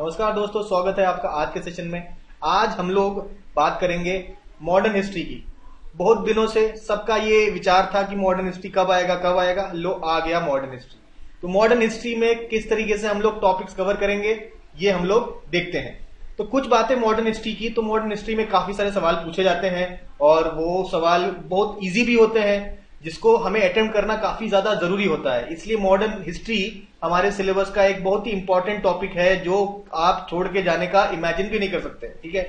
नमस्कार दोस्तों, स्वागत है आपका आज के सेशन में। आज हम लोग बात करेंगे मॉडर्न हिस्ट्री की। बहुत दिनों से सबका ये विचार था कि मॉडर्न हिस्ट्री कब आएगा। लो आ गया मॉडर्न हिस्ट्री। तो मॉडर्न हिस्ट्री में किस तरीके से हम लोग टॉपिक्स कवर करेंगे ये हम लोग देखते हैं। तो कुछ बातें मॉडर्न हिस्ट्री की। तो मॉडर्न हिस्ट्री में काफी सारे सवाल पूछे जाते हैं और वो सवाल बहुत इजी भी होते हैं, जिसको हमें अटेम्प्ट करना काफी ज्यादा जरूरी होता है। इसलिए मॉडर्न हिस्ट्री हमारे सिलेबस का एक बहुत ही इंपॉर्टेंट टॉपिक है जो आप छोड़ के जाने का इमेजिन भी नहीं कर सकते। ठीक है,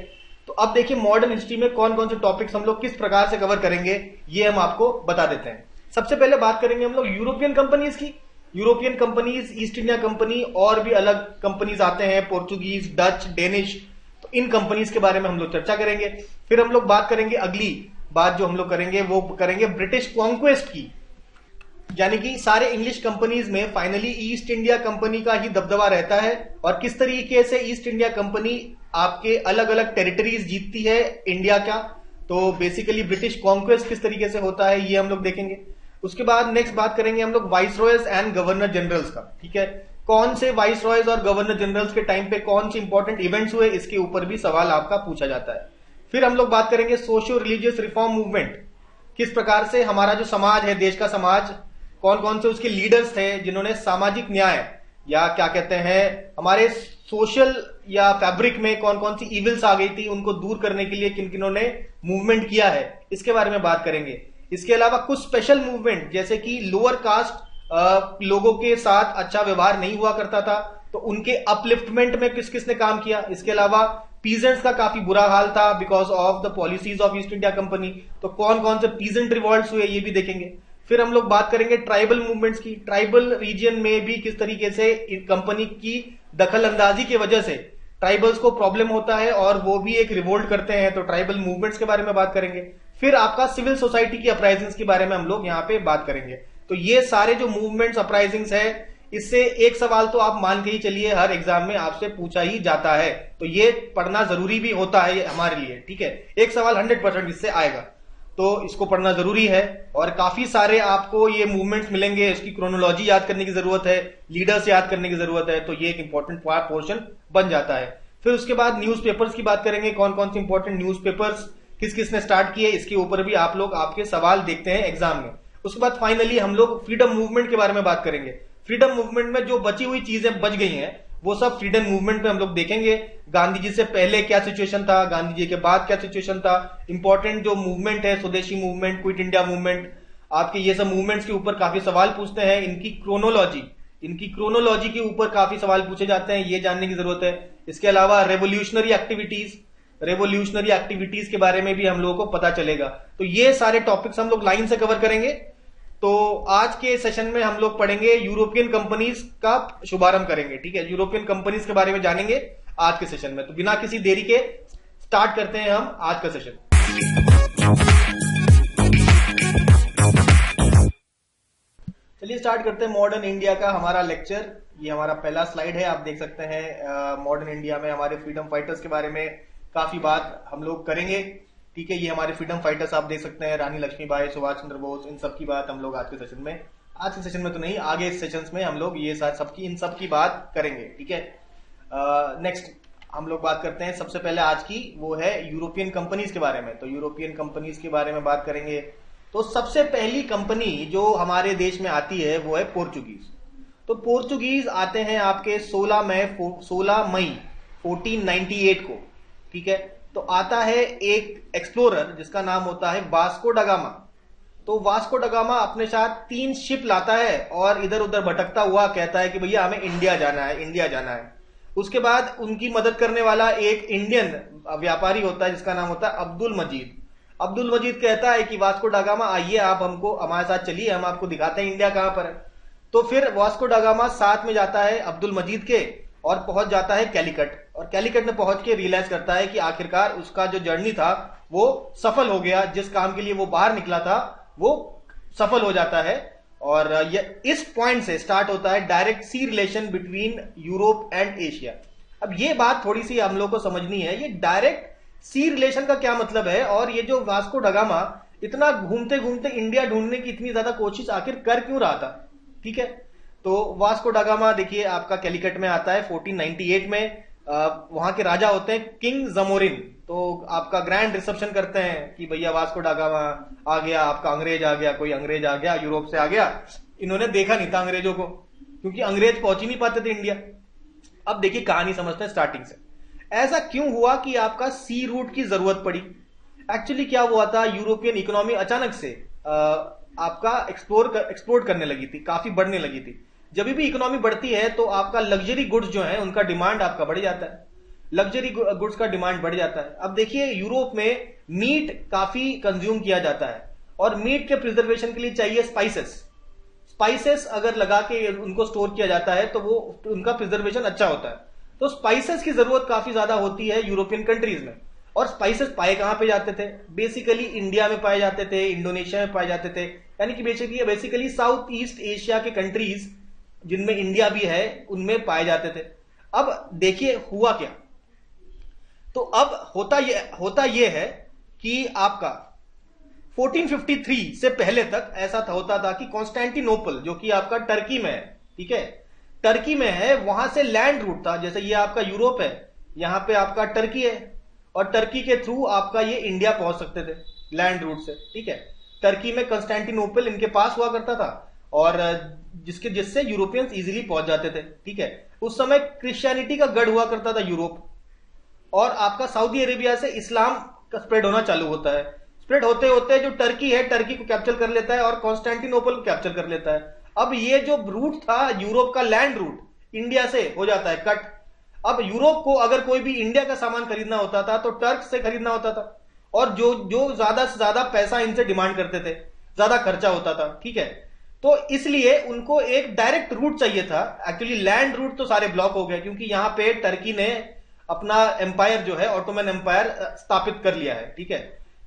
तो अब देखिए मॉडर्न हिस्ट्री में कौन कौन से टॉपिक्स हम लोग किस प्रकार से कवर करेंगे ये हम आपको बता देते हैं। सबसे पहले बात करेंगे हम लोग यूरोपियन कंपनीज की। European companies, east India company और भी अलग कंपनीज आते हैं, पोर्चुगीज, डच, डेनिश। तो इन कंपनीज के बारे में हम लोग चर्चा करेंगे। फिर हम लोग बात करेंगे, अगली बात जो हम लोग करेंगे वो करेंगे ब्रिटिश कॉन्क्वेस्ट की, यानी कि सारे इंग्लिश कंपनीज में फाइनली ईस्ट इंडिया कंपनी का ही दबदबा रहता है और किस तरीके से ईस्ट इंडिया कंपनी आपके अलग अलग टेरिटरीज जीतती है इंडिया का। तो बेसिकली ब्रिटिश कॉन्क्वेस्ट किस तरीके से होता है ये हम लोग देखेंगे। उसके बाद नेक्स्ट बात करेंगे हम लोग वाइस रॉयज एंड गवर्नर जनरल्स का। ठीक है, कौन से वाइस रॉयज और गवर्नर जनरल्स के टाइम पे कौन से इंपॉर्टेंट इवेंट्स हुए, इसके ऊपर भी सवाल आपका पूछा जाता है। फिर हम लोग बात करेंगे सोशियो रिलीजियस रिफॉर्म मूवमेंट, किस प्रकार से हमारा जो समाज है, देश का समाज, कौन कौन से उसके लीडर्स थे जिन्होंने सामाजिक न्याय या क्या कहते हैं हमारे सोशल या फैब्रिक में कौन कौन सी इविल्स आ गई थी, उनको दूर करने के लिए किन किनों ने मूवमेंट किया है, इसके बारे में बात करेंगे। इसके अलावा कुछ स्पेशल मूवमेंट जैसे कि लोअर कास्ट लोगों के साथ अच्छा व्यवहार नहीं हुआ करता था, तो उनके अपलिफ्टमेंट में किस किसने काम किया। इसके अलावा पीजेंट्स का काफी बुरा हाल था because of the policies of east India company, तो कौन कौन से पीजेंट रिवॉल्ट्स हुए ये भी देखेंगे। फिर हम लोग बात करेंगे ट्राइबल मूवमेंट्स की। ट्राइबल रीजन में भी किस तरीके से कंपनी की दखल अंदाजी की वजह से ट्राइबल्स को प्रॉब्लम होता है और वो भी एक रिवोल्ट करते हैं, तो ट्राइबल मूवमेंट्स के बारे में बात करेंगे। फिर आपका सिविल सोसाइटी की अपराइजिंग्स के बारे में हम लोग यहाँ पे बात करेंगे। तो ये सारे जो मूवमेंट्स, अपराइजिंग्स है, इससे एक सवाल तो आप मान के ही चलिए हर एग्जाम में आपसे पूछा ही जाता है, तो ये पढ़ना जरूरी भी होता है हमारे लिए। ठीक है, एक सवाल 100% इससे आएगा, तो इसको पढ़ना जरूरी है। और काफी सारे आपको ये मूवमेंट्स मिलेंगे, इसकी क्रोनोलॉजी याद करने की जरूरत है, लीडर्स याद करने की जरूरत है, तो ये एक इंपॉर्टेंट पोर्शन बन जाता है। फिर उसके बाद न्यूज़पेपर्स की बात करेंगे, कौन कौन से इंपॉर्टेंट न्यूज़पेपर्स किस किसने स्टार्ट किए, इसके ऊपर भी आप लोग आपके सवाल देखते हैं एग्जाम में। उसके बाद फाइनली हम लोग फ्रीडम मूवमेंट के बारे में बात करेंगे। फ्रीडम मूवमेंट में जो बची हुई चीजें बच गई हैं वो सब फ्रीडम मूवमेंट पे हम लोग देखेंगे। गांधी जी से पहले क्या सिचुएशन था, गांधी जी के बाद क्या सिचुएशन था, इंपॉर्टेंट जो मूवमेंट है, स्वदेशी मूवमेंट, क्विट इंडिया मूवमेंट, आपके ये सब मूवमेंट्स के ऊपर काफी सवाल पूछते हैं। इनकी क्रोनोलॉजी के ऊपर काफी सवाल पूछे जाते हैं, ये जानने की जरूरत है। इसके अलावा रेवोल्यूशनरी एक्टिविटीज के बारे में भी हम लोगों को पता चलेगा। तो ये सारे टॉपिक्स हम लोग लाइन से कवर करेंगे। तो आज के सेशन में हम लोग पढ़ेंगे यूरोपियन कंपनीज का शुभारंभ करेंगे। ठीक है, यूरोपियन कंपनीज के बारे में जानेंगे आज के सेशन में। तो बिना किसी देरी के स्टार्ट करते हैं हम आज का सेशन। चलिए स्टार्ट करते हैं मॉडर्न इंडिया का हमारा लेक्चर। ये हमारा पहला स्लाइड है, आप देख सकते हैं। मॉडर्न इंडिया में हमारे फ्रीडम फाइटर्स के बारे में काफी बात हम लोग करेंगे। ठीक है, ये हमारे फ्रीडम फाइटर्स आप देख सकते हैं, रानी लक्ष्मीबाई, सुभाष चंद्र बोस, इन सब की बात हम लोग आज के सेशन में तो नहीं, आगे सेशंस में हम लोग ये इन सब की बात करेंगे। ठीक है, नेक्स्ट हम लोग बात करते हैं सबसे पहले आज की, वो है यूरोपियन कंपनीज के बारे में। तो यूरोपियन कंपनीज के बारे में बात करेंगे। तो सबसे पहली कंपनी जो हमारे देश में आती है वो है पोर्चुगीज। तो पोर्चुगीज आते हैं आपके 16 मई 1498 को। ठीक है, तो आता है एक एक्सप्लोरर जिसका नाम होता है वास्को ड गामा। तो वास्को ड गामा अपने साथ 3 शिप लाता है और इधर उधर भटकता हुआ कहता है कि भैया हमें इंडिया जाना है। उसके बाद उनकी मदद करने वाला एक इंडियन व्यापारी होता है जिसका नाम होता है अब्दुल मजीद कहता है कि वास्को ड गामा आइए, आप हमको हमारे साथ चलिए, हम आपको दिखाते हैं इंडिया कहां पर है। तो फिर वास्को ड गामा साथ में जाता है अब्दुल मजीद के और पहुंच जाता है कैलिकट, और कैलिकट में पहुंच के रियलाइज करता है कि आखिरकार उसका जो जर्नी था वो सफल हो गया, जिस काम के लिए वो बाहर निकला था वो सफल हो जाता है। और इस पॉइंट से स्टार्ट होता है direct sea relation between Europe and Asia. अब ये बात थोड़ी सी हम लोग को समझनी है, ये डायरेक्ट सी रिलेशन का क्या मतलब है, और ये जो वास्को ड गामा इतना घूमते घूमते इंडिया ढूंढने की इतनी ज्यादा कोशिश आखिर कर क्यों रहा था। ठीक है, तो वास्को ड गामा देखिए आपका कैलिकट में आता है 1498 में। वहां के राजा होते हैं किंग जमोरिन, तो आपका ग्रैंड रिसेप्शन करते हैं कि भैया वास्को डा गामा आ गया, आपका अंग्रेज आ गया, कोई अंग्रेज आ गया, यूरोप से आ गया। इन्होंने देखा नहीं था अंग्रेजों को, क्योंकि अंग्रेज पहुंच ही नहीं पाते थे इंडिया। अब देखिए कहानी समझते हैं स्टार्टिंग से। ऐसा क्यों हुआ कि आपका सी रूट की जरूरत पड़ी? एक्चुअली क्या हुआ था, यूरोपियन इकोनॉमी अचानक से आपका एक्सप्लोर करने लगी थी, काफी बढ़ने लगी थी। जब भी इकोनॉमी बढ़ती है तो आपका लग्जरी गुड्स जो है उनका डिमांड आपका बढ़ जाता है, लग्जरी गुड्स का डिमांड बढ़ जाता है। अब देखिए यूरोप में मीट काफी कंज्यूम किया जाता है, और मीट के प्रिजर्वेशन के लिए चाहिए स्पाइसेस। स्पाइसेस अगर लगा के उनको स्टोर किया जाता है तो वो उनका प्रिजर्वेशन अच्छा होता है। तो स्पाइसेस की जरूरत काफी ज्यादा होती है यूरोपियन कंट्रीज में। और स्पाइसेस पाए कहां पे जाते थे? बेसिकली इंडिया में पाए जाते थे, इंडोनेशिया में पाए जाते थे, यानी कि बेसिकली साउथ ईस्ट एशिया के कंट्रीज जिनमें इंडिया भी है उनमें पाए जाते थे। अब देखिए हुआ क्या, तो अब होता यह है कि आपका 1453 से पहले तक ऐसा होता था कि कॉन्स्टेंटिनोपल जो कि आपका टर्की में है, ठीक है, टर्की में है, वहां से लैंड रूट था। जैसे ये आपका यूरोप है, यहां पे आपका टर्की है, और टर्की के थ्रू आपका ये इंडिया पहुंच सकते थे लैंड रूट से, ठीक है। टर्की में कंस्टेंटिनोपल इनके पास हुआ करता था, और जिससे यूरोपियंस इजीली पहुंच जाते थे, ठीक है। उस समय क्रिश्चियनिटी का गढ़ हुआ करता था यूरोप, और आपका सऊदी अरेबिया से इस्लाम का स्प्रेड होना चालू होता है। स्प्रेड होते होते जो टर्की है, टर्की को कैप्चर कर लेता है, और कॉन्स्टेंटिनोपल को कैप्चर कर लेता है। अब ये जो रूट था यूरोप का, लैंड रूट, इंडिया से हो जाता है कट। अब यूरोप को अगर कोई भी इंडिया का सामान खरीदना होता था तो टर्क से खरीदना होता था, और जो ज्यादा से ज्यादा पैसा इनसे डिमांड करते थे, ज्यादा खर्चा होता था, ठीक है। तो इसलिए उनको एक डायरेक्ट रूट चाहिए था। एक्चुअली लैंड रूट तो सारे ब्लॉक हो गए, क्योंकि यहां पे टर्की ने अपना एम्पायर जो है, ऑटोमन एम्पायर स्थापित कर लिया है, ठीक है।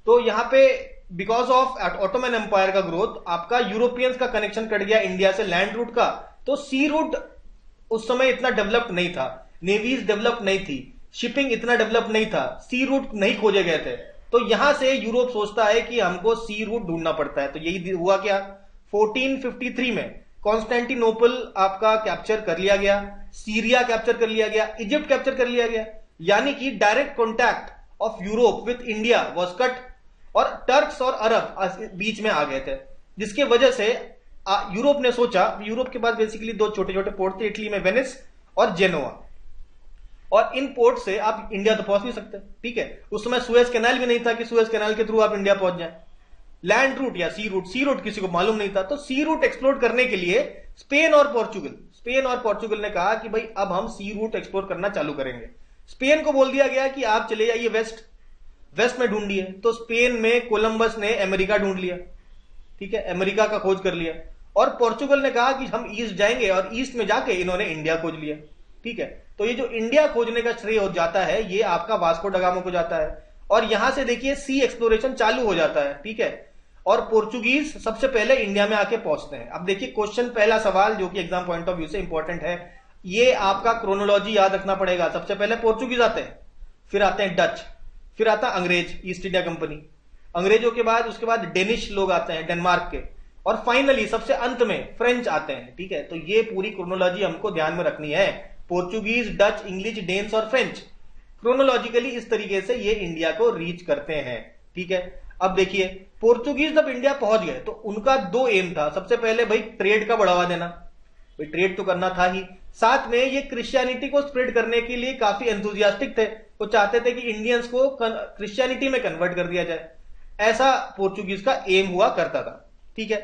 तो यहां पे बिकॉज ऑफ ऑटोमन एम्पायर का ग्रोथ आपका यूरोपियंस का कनेक्शन कट गया इंडिया से लैंड रूट का। तो सी रूट उस समय इतना डेवलप्ड नहीं था, नेवीज डेवलप नहीं थी, शिपिंग इतना डेवलप नहीं था, सी रूट नहीं खोजे गए थे। तो यहां से यूरोप सोचता है कि हमको सी रूट ढूंढना पड़ता है। तो यही हुआ क्या, 1453 में कॉन्स्टेंटिनोपल आपका कैप्चर कर लिया गया, सीरिया कैप्चर कर लिया गया, इजिप्ट कैप्चर कर लिया गया, यानी कि direct contact of Europe with India was cut, और टर्क्स और अरब बीच में आ गए थे, जिसके वजह से यूरोप ने सोचा, यूरोप के पास बेसिकली दो छोटे छोटे पोर्ट थे, इटली में वेनिस और जेनोआ, और इन पोर्ट से आप इंडिया तो पहुंच नहीं सकते, ठीक है। उस समय सुएज कैनाल भी नहीं था कि सुएज कैनाल के थ्रू आप इंडिया पहुंच जाए। लैंड रूट या सी रूट किसी को मालूम नहीं था। तो सी रूट एक्सप्लोर करने के लिए स्पेन और पोर्चुगल ने कहा कि भाई अब हम सी रूट एक्सप्लोर करना चालू करेंगे। स्पेन को बोल दिया गया कि आप चले जाइए वेस्ट में ढूंढिए। तो स्पेन में कोलंबस ने अमेरिका ढूंढ लिया, ठीक है, अमेरिका का खोज कर लिया। और पोर्चुगल ने कहा कि हम ईस्ट जाएंगे, और ईस्ट में जाके इन्होंने इंडिया खोज लिया, ठीक है। तो ये जो इंडिया खोजने का श्रेय हो जाता है ये आपका वास्को ड गामा को जाता है, और यहां से देखिए सी एक्सप्लोरेशन चालू हो जाता है, ठीक है। और पोर्चुगीज सबसे पहले इंडिया में आके पहुंचते हैं। अब देखिए क्वेश्चन, पहला सवाल जो कि एग्जाम पॉइंट ऑफ व्यू से इंपॉर्टेंट है, ये आपका क्रोनोलॉजी याद रखना पड़ेगा। सबसे पहले पोर्चुगीज आते हैं, फिर आते हैं डच, फिर आता है अंग्रेज, ईस्ट इंडिया कंपनी। अंग्रेजों के बाद उसके बाद डेनिश लोग आते हैं, डेनमार्क के, और फाइनली सबसे अंत में फ्रेंच आते हैं, ठीक है। तो ये पूरी क्रोनोलॉजी हमको ध्यान में रखनी है। पोर्चुगीज, डच, इंग्लिश, डेन्स और फ्रेंच, क्रोनोलॉजिकली इस तरीके से ये इंडिया को रीच करते हैं, ठीक है। अब देखिए पोर्चुगीज जब इंडिया पहुंच गए तो उनका दो एम था। सबसे पहले भाई ट्रेड का बढ़ावा देना, भाई ट्रेड तो करना था ही, साथ में ये क्रिश्चियनिटी को स्प्रेड करने के लिए काफी एंथुजियास्टिक थे। वो चाहते थे कि इंडियंस को क्रिश्चियनिटी में कन्वर्ट कर दिया जाए, ऐसा पोर्चुगीज का एम हुआ करता था, ठीक है।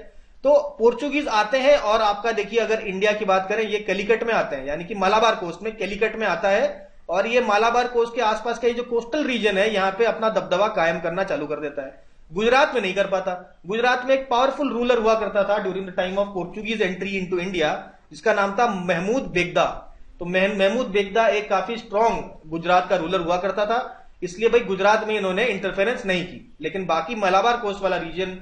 तो पोर्चुगीज आते हैं, और आपका देखिए अगर इंडिया की बात करें, ये कैलिकट में आते हैं, यानी कि मालाबार कोस्ट में कैलिकट में आता है, और ये मालाबार कोस्ट के आसपास का ये जो कोस्टल रीजन है यहाँ पे अपना दबदबा कायम करना चालू कर देता है। गुजरात में नहीं कर पाता। गुजरात में एक पावरफुल रूलर हुआ करता था during the time of Portuguese entry into India, जिसका नाम था महमूद बेगदा। तो महमूद बेगदा एक काफी स्ट्रॉन्ग गुजरात का रूलर हुआ करता था, इसलिए भाई गुजरात में इन्होंने इंटरफेरेंस नहीं की। लेकिन बाकी मलाबार कोस्ट वाला रीजन,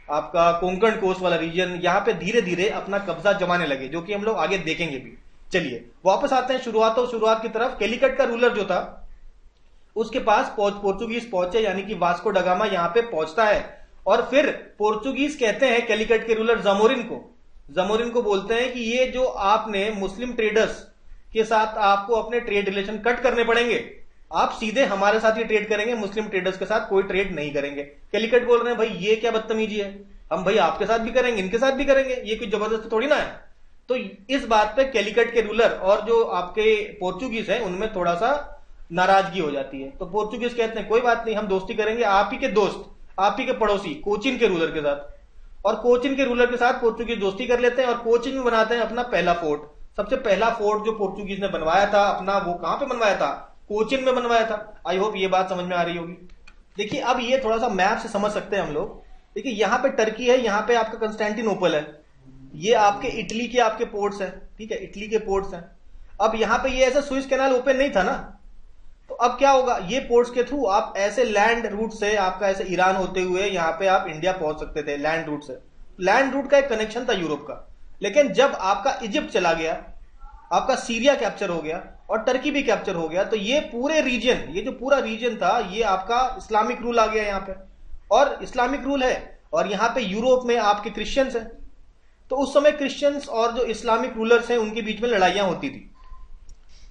आपका कोंकण कोस्ट वाला रीजन, यहाँ पे धीरे धीरे अपना कब्जा जमाने लगे, जो कि हम लोग आगे देखेंगे भी। चलिए वापस आते हैं शुरुआत की तरफ। कैलिकट का रूलर जो था उसके पास पोर्चुगीज पहुंचे, यानी कि वास्को ड गामा यहां पे पहुंचता है, और फिर पोर्चुगीज कहते हैं कैलिकट के रूलर जमोरिन को बोलते हैं कि ये जो आपने मुस्लिम ट्रेडर्स के साथ आपको अपने ट्रेड रिलेशन कट करने पड़ेंगे। आप सीधे हमारे साथ ही ट्रेड करेंगे, मुस्लिम ट्रेडर्स के साथ कोई ट्रेड नहीं करेंगे। कैलिकट बोल रहे हैं भाई ये क्या बदतमीजी है, हम भाई आपके साथ भी करेंगे, इनके साथ भी करेंगे, ये कोई जबरदस्ती थोड़ी ना है। तो इस बात पे कैलिकट के रूलर और जो आपके पोर्चुगीज हैं उनमें थोड़ा सा नाराजगी हो जाती है। तो पोर्चुगीज कहते हैं कोई बात नहीं, हम दोस्ती करेंगे आप ही के दोस्त, आप ही के पड़ोसी कोचिन के रूलर के साथ। और कोचिन के रूलर के साथ पोर्चुगीज दोस्ती कर लेते हैं और कोचिन में बनाते हैं अपना पहला फोर्ट। सबसे पहला फोर्ट जो पोर्चुगीज ने बनवाया था अपना, वो कहां पे बनवाया था? कोचिन में बनवाया था। आई होप ये बात समझ में आ रही होगी। देखिए अब ये थोड़ा सा मैप से समझ सकते हैं हम लोग। देखिए यहाँ पे टर्की है, यहाँ पे आपका कंस्टेंटिनोपल है, ये आपके इटली के आपके पोर्ट्स हैं, ठीक है, इटली के पोर्ट्स हैं। अब यहाँ पे ये ऐसा स्विस कैनाल ओपन नहीं था ना, तो अब क्या होगा, ये पोर्ट्स के थ्रू आप ऐसे लैंड रूट से आपका ऐसे ईरान होते हुए यहाँ पे आप इंडिया पहुंच सकते थे लैंड रूट से। लैंड रूट का एक कनेक्शन था यूरोप का। लेकिन जब आपका इजिप्ट चला गया, आपका सीरिया कैप्चर हो गया और टर्की भी कैप्चर हो गया, तो ये पूरे रीजन, ये जो पूरा रीजन था, ये आपका इस्लामिक रूल आ गया यहाँ पे। और इस्लामिक रूल है और यहाँ पे यूरोप में आपके क्रिश्चियंस हैं। तो उस समय क्रिश्चियंस और जो इस्लामिक रूलर्स हैं उनके बीच में लड़ाइयां होती थी।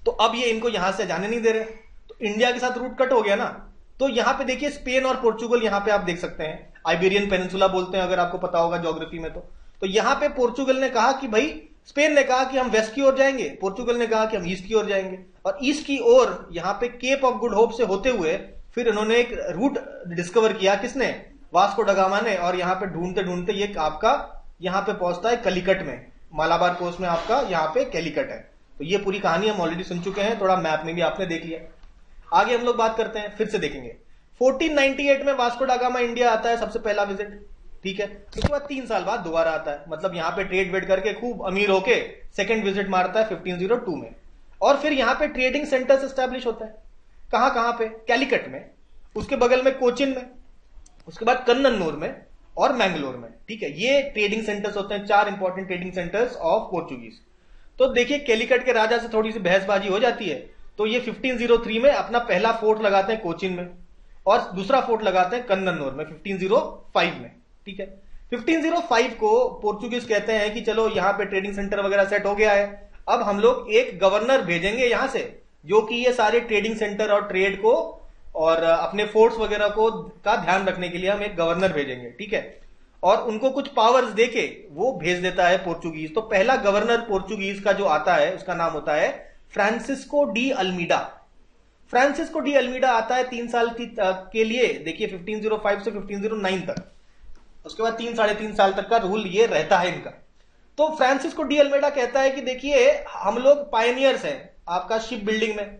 तो अब ये इनको यहां से जाने नहीं दे रहे, तो इंडिया के साथ रूट कट हो गया ना। तो यहां पे देखिए स्पेन और पोर्चुगल, यहां पे आप देख सकते हैं आइबेरियन पेनिनसुला बोलते हैं, अगर आपको पता होगा ज्योग्राफी में। तो यहां पे पोर्चुगल ने कहा कि भाई, स्पेन ने कहा कि हम वेस्ट की ओर जाएंगे, पोर्चुगल ने कहा कि हम ईस्ट की ओर जाएंगे। और ईस्ट की ओर यहां पे केप ऑफ गुड होप से होते हुए फिर इन्होंने एक रूट डिस्कवर किया, किसने? वास्को ड गामा ने। और यहां पे ढूंढते ढूंढते ये आपका यहां पे पहुंचता है कलिकट में, मालाबार कोस्ट में आपका यहां पे कैलिकट है। तो ये पूरी कहानी हम ऑलरेडी सुन चुके हैं, थोड़ा मैप में भी आपने देख लिया। आगे हम लोग बात करते हैं, फिर से देखेंगे। 1498 में वास्को ड गामा इंडिया आता है, सबसे पहला विजिट, ठीक है। उसके बाद 3 साल बाद दोबारा आता है, मतलब यहां पे ट्रेड वेड करके खूब अमीर होके सेकंड विजिट मारता है 1502 में। और फिर यहां पे ट्रेडिंग सेंटर्स एस्टैब्लिश होता है। कहां कहां पे? कैलिकट में, उसके बगल में कोचिन में, उसके बाद कन्ननूर में और मैंगलोर में, ठीक है। ये ट्रेडिंग सेंटर्स होते हैं, 4 important trading centres of Portuguese. तो देखिए कैलिकट के राजा से थोड़ी सी बहसबाजी हो जाती है, तो ये 1503 में अपना पहला फोर्ट लगाते हैं कोचिन में और दूसरा फोर्ट लगाते हैं कन्ननूर में 1505 में, ठीक है। 1505 को पोर्चुगीज कहते हैं कि चलो यहाँ पे ट्रेडिंग सेंटर वगैरह सेट हो गया है, अब हम लोग एक गवर्नर भेजेंगे यहां से, जो कि ये सारे ट्रेडिंग सेंटर और ट्रेड को और अपने फोर्ट्स वगैरह को का ध्यान रखने के लिए हम एक गवर्नर भेजेंगे, ठीक है। और उनको कुछ पावर्स देके वो भेज देता है पोर्चुगीज। तो पहला गवर्नर पोर्चुगीज का जो आता है उसका नाम होता है Francisco de Almeida. Francisco de Almeida आता है 3 साल के लिए, देखिए 1505 से 1509 तक। उसके बाद 3-3.5 साल तक का रूल ये रहता है इनका। तो फ्रांसिस्को डी अल्मीडा कहता है कि देखिए हम लोग पायनियर्स हैं आपका शिप बिल्डिंग में,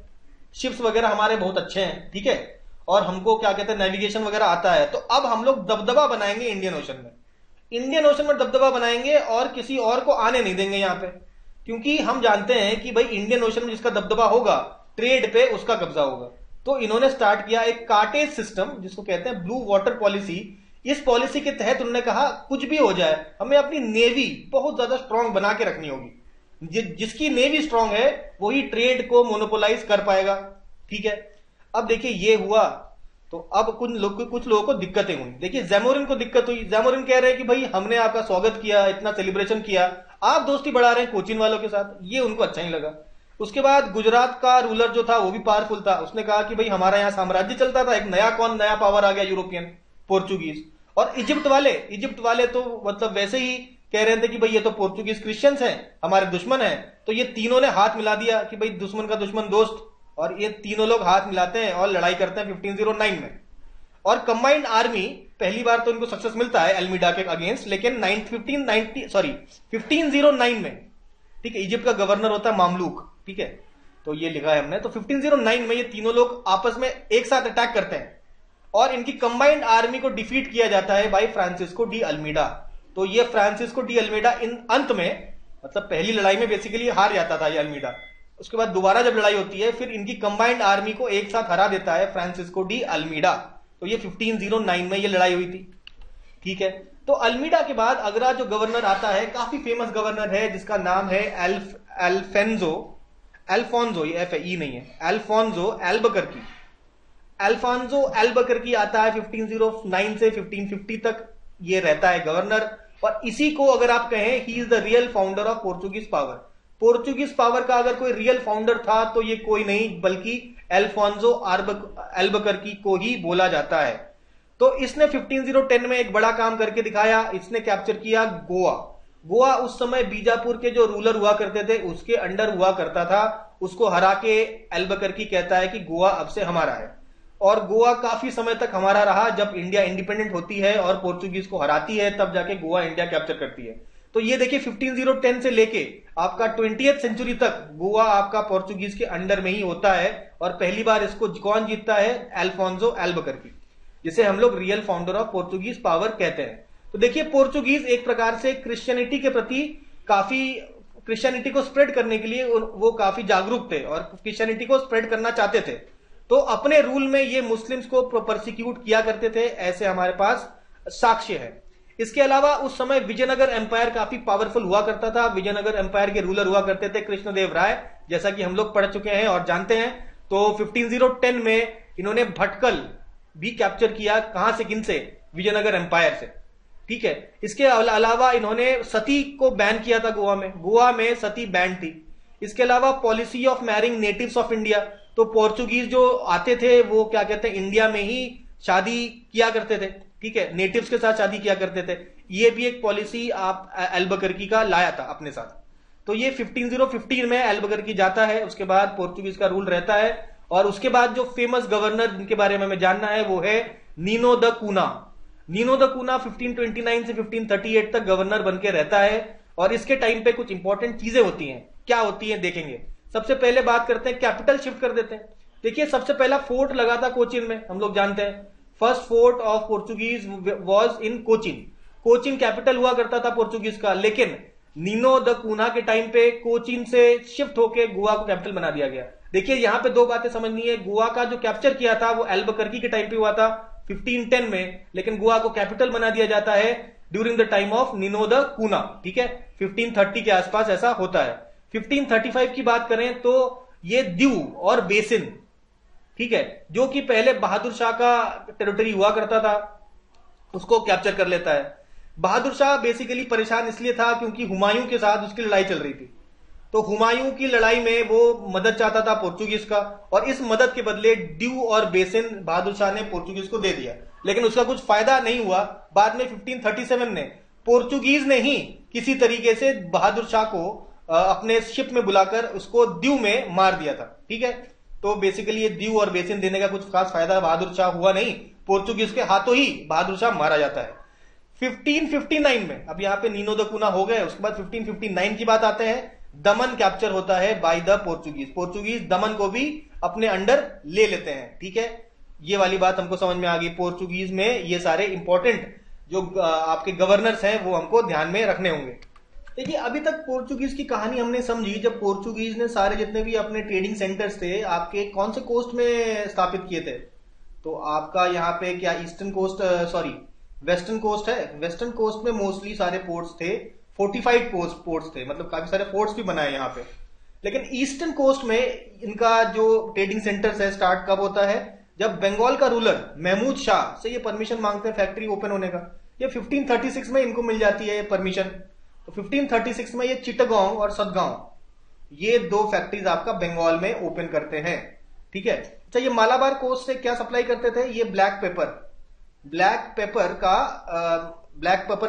शिप्स वगैरह हमारे बहुत अच्छे हैं, ठीक है, और हमको क्या कहते हैं नेविगेशन वगैरह आता है। तो अब हम लोग दबदबा बनाएंगे इंडियन ओशन में, इंडियन ओशन में दबदबा बनाएंगे और किसी और को आने नहीं देंगे यहाँ पे, क्योंकि हम जानते हैं कि भाई इंडियन ओशन में जिसका दबदबा होगा ट्रेड पे उसका कब्जा होगा। तो इन्होंने स्टार्ट किया एक कार्टेज सिस्टम, जिसको कहते हैं ब्लू वाटर पॉलिसी। इस पॉलिसी के तहत उन्होंने कहा कुछ भी हो जाए हमें अपनी नेवी बहुत ज्यादा स्ट्रांग बना के रखनी होगी, जिसकी नेवी स्ट्रांग है वही ट्रेड को मोनोपोलाइज कर पाएगा, ठीक है। अब देखिए ये हुआ, तो अब कुछ लोगों को दिक्कतें हुई। देखिए जैमोरिन को दिक्कत हुई, जैमोरिन कह रहे हैं कि भाई हमने आपका स्वागत किया, इतना सेलिब्रेशन किया, आप दोस्ती बढ़ा रहे हैं कोचिन वालों के साथ, ये उनको अच्छा नहीं लगा। उसके बाद गुजरात का रूलर जो था वो भी पावरफुल था, उसने कहा कि भाई हमारा यहाँ साम्राज्य चलता था, एक नया पावर आ गया यूरोपियन, पोर्चुगीज। और इजिप्ट वाले तो मतलब वैसे ही कह रहे थे कि भाई ये तो पोर्चुगीज क्रिश्चियंस हैं, हमारे दुश्मन हैं। तो ये तीनों ने हाथ मिला दिया कि भाई दुश्मन का दुश्मन दोस्त, और ये तीनों लोग हाथ मिलाते हैं और लड़ाई करते हैं 1509 में। और कंबाइंड आर्मी पहली बार तो इनको सक्सेस मिलता है अल्मीडा के अगेंस्ट, लेकिन 1509 में, ठीक है, इजिप्ट का गवर्नर होता है मामलूक, ठीक है, तो ये लिखा है हमने। तो 1509 में ये तीनों लोग आपस में एक साथ अटैक करते हैं और इनकी कंबाइंड आर्मी को डिफीट किया जाता है बाय फ्रांसिस्को डी अल्मीडा। तो ये फ्रांसिस्को डी अल्मीडा इन अंत में, मतलब पहली लड़ाई में बेसिकली हार जाता था ये अल्मीडा, उसके बाद दोबारा जब लड़ाई होती है फिर इनकी कंबाइंड आर्मी को एक साथ हरा देता है फ्रांसिस्को डी अल्मीडा। तो ये 1509 में ये लड़ाई हुई थी, ठीक है। तो अल्मीडा के बाद अगला जो गवर्नर आता है, काफी फेमस गवर्नर है, जिसका नाम है अल्फोंसो, ये एफ ई नहीं है, अल्फोंसो एल्बकर्की आता है 1509 से 1550 तक ये रहता है गवर्नर। और इसी को अगर आप कहें he is the real founder of Portuguese power, Portuguese power का अगर कोई रियल फाउंडर था तो ये कोई नहीं बल्कि अल्फोंसो अल्बुकर्की को ही बोला जाता है। तो इसने 1510 में एक बड़ा काम करके दिखाया, इसने कैप्चर किया गोवा। गोवा उस समय बीजापुर के जो रूलर हुआ करते थे उसके अंडर हुआ करता था, उसको हरा के अल्बुकर्की कहता है कि गोवा अब से हमारा है। और गोवा काफी समय तक हमारा रहा, जब इंडिया इंडिपेंडेंट होती है और पोर्चुगीज को हराती है तब जाके गोवा इंडिया कैप्चर करती है। तो ये देखिए 1510 से लेके आपका 20th सेंचुरी तक गोवा आपका पोर्चुगीज के अंडर में ही होता है। और पहली बार इसको कौन जीतता है? अल्फोंसो अल्बुकर्की, जिसे हम लोग real founder of Portuguese power कहते हैं। तो देखिए पोर्चुगीज एक प्रकार से क्रिश्चियनिटी के प्रति काफी, क्रिश्चियनिटी को स्प्रेड करने के लिए वो काफी जागरूक थे और क्रिश्चियनिटी को स्प्रेड करना चाहते थे। तो अपने रूल में ये मुस्लिम्स को परसिक्यूट किया करते थे, ऐसे हमारे पास साक्ष्य है। इसके अलावा उस समय विजयनगर एम्पायर काफी पावरफुल हुआ करता था। विजयनगर एम्पायर के रूलर हुआ करते थे कृष्णदेव राय, जैसा कि हम लोग पढ़ चुके हैं और जानते हैं। तो 1510 में इन्होंने भटकल भी कैप्चर किया, कहां से, किन से? विजयनगर एम्पायर से, ठीक है। इसके अलावा इन्होंने सती को बैन किया था गोवा में सती बैन थी। इसके अलावा policy of marrying natives of India, तो पोर्चुगीज जो आते थे वो क्या कहते हैं, इंडिया में ही शादी किया करते थे, ठीक है, नेटिव्स के साथ शादी किया करते थे। ये भी एक पॉलिसी आप अल्बुकर्की का लाया था अपने साथ। तो ये 1515 में अल्बुकर्की जाता है, उसके बाद पोर्चुगीज का रूल रहता है। और उसके बाद जो फेमस गवर्नर जिनके बारे में हमें जानना है वो है नीनो द कूना। नीनो द कूना 1529 से 1538 तक गवर्नर बन के रहता है। और इसके टाइम पे कुछ इंपॉर्टेंट चीजें होती हैं, क्या होती हैं देखेंगे। सबसे पहले बात करते हैं, कैपिटल शिफ्ट कर देते हैं। देखिए सबसे पहला फोर्ट लगा था कोचिन में, हम लोग जानते हैं। First fort of Portuguese was in Cochin. Cochin capital हुआ करता था पोर्चुगीज का, लेकिन नीनो द कूना के टाइम पे कोचिन से शिफ्ट होके गोवा को कैपिटल बना दिया गया। देखिए यहां पे दो बातें समझनी है। गोवा का जो कैप्चर किया था वो अल्बुकर्की के टाइम पे हुआ था 1510 में, लेकिन गोवा को कैपिटल बना दिया जाता है during the time of Nino the कूना, ठीक है। 1530 के आसपास ऐसा होता है। 1535 की बात करें तो ये दीव और बेसिन, ठीक है, जो कि पहले बहादुर शाह का टेरिटरी हुआ करता था, उसको कैप्चर कर लेता है। बहादुर शाह बेसिकली परेशान इसलिए था क्योंकि हुमायूं के साथ उसकी लड़ाई चल रही थी। तो हुमायूं की लड़ाई में वो मदद चाहता था पोर्चुगीज का, और इस मदद के बदले दीव और बेसिन बहादुर शाह ने पोर्चुगीज को दे दिया, लेकिन उसका कुछ फायदा नहीं हुआ। बाद में 1537 में पोर्चुगीज ने ही किसी तरीके से बहादुर शाह को अपने शिप में बुलाकर उसको दीव में मार दिया था, ठीक है। तो बेसिकली ये दीव और बेसिन देने का कुछ खास फायदा बहादुर शाह हुआ नहीं, पोर्चुगीज के हाथों ही बहादुर शाह मारा जाता है। 1559 में, अब यहाँ पे नीनो द कूना हो गए, उसके बाद 1559 की बात आते हैं। दमन कैप्चर होता है बाय द पोर्चुगीज। पोर्चुगीज दमन को भी अपने अंडर ले लेते हैं, ठीक है। ये वाली बात हमको समझ में आ गई। पोर्चुगीज में ये सारे इंपॉर्टेंट जो आपके गवर्नर्स हैं वो हमको ध्यान में रखने होंगे। देखिए अभी तक पोर्चुगीज की कहानी हमने समझी, जब पोर्चुगीज ने सारे जितने भी अपने ट्रेडिंग सेंटर्स थे आपके कौन से कोस्ट में स्थापित किए थे। तो आपका यहाँ पे क्या eastern coast, sorry western coast है। वेस्टर्न कोस्ट में मोस्टली सारे पोर्ट्स थे, फोर्टिफाइड पोर्ट्स थे, मतलब काफी सारे फोर्ट्स भी बनाए यहाँ पे। लेकिन ईस्टर्न कोस्ट में इनका जो ट्रेडिंग सेंटर्स है स्टार्ट कब होता है, जब बंगाल का रूलर महमूद शाह से ये परमिशन मांगते हैं फैक्ट्री ओपन होने का। ये 1536 में इनको मिल जाती है परमिशन। तो 1536 में ये चिटगांव और सतगांव ये दो फैक्ट्रीज आपका बंगाल में ओपन करते हैं, ठीक है। अच्छा ये मालाबार कोस्ट से क्या सप्लाई करते थे, ये ब्लैक पेपर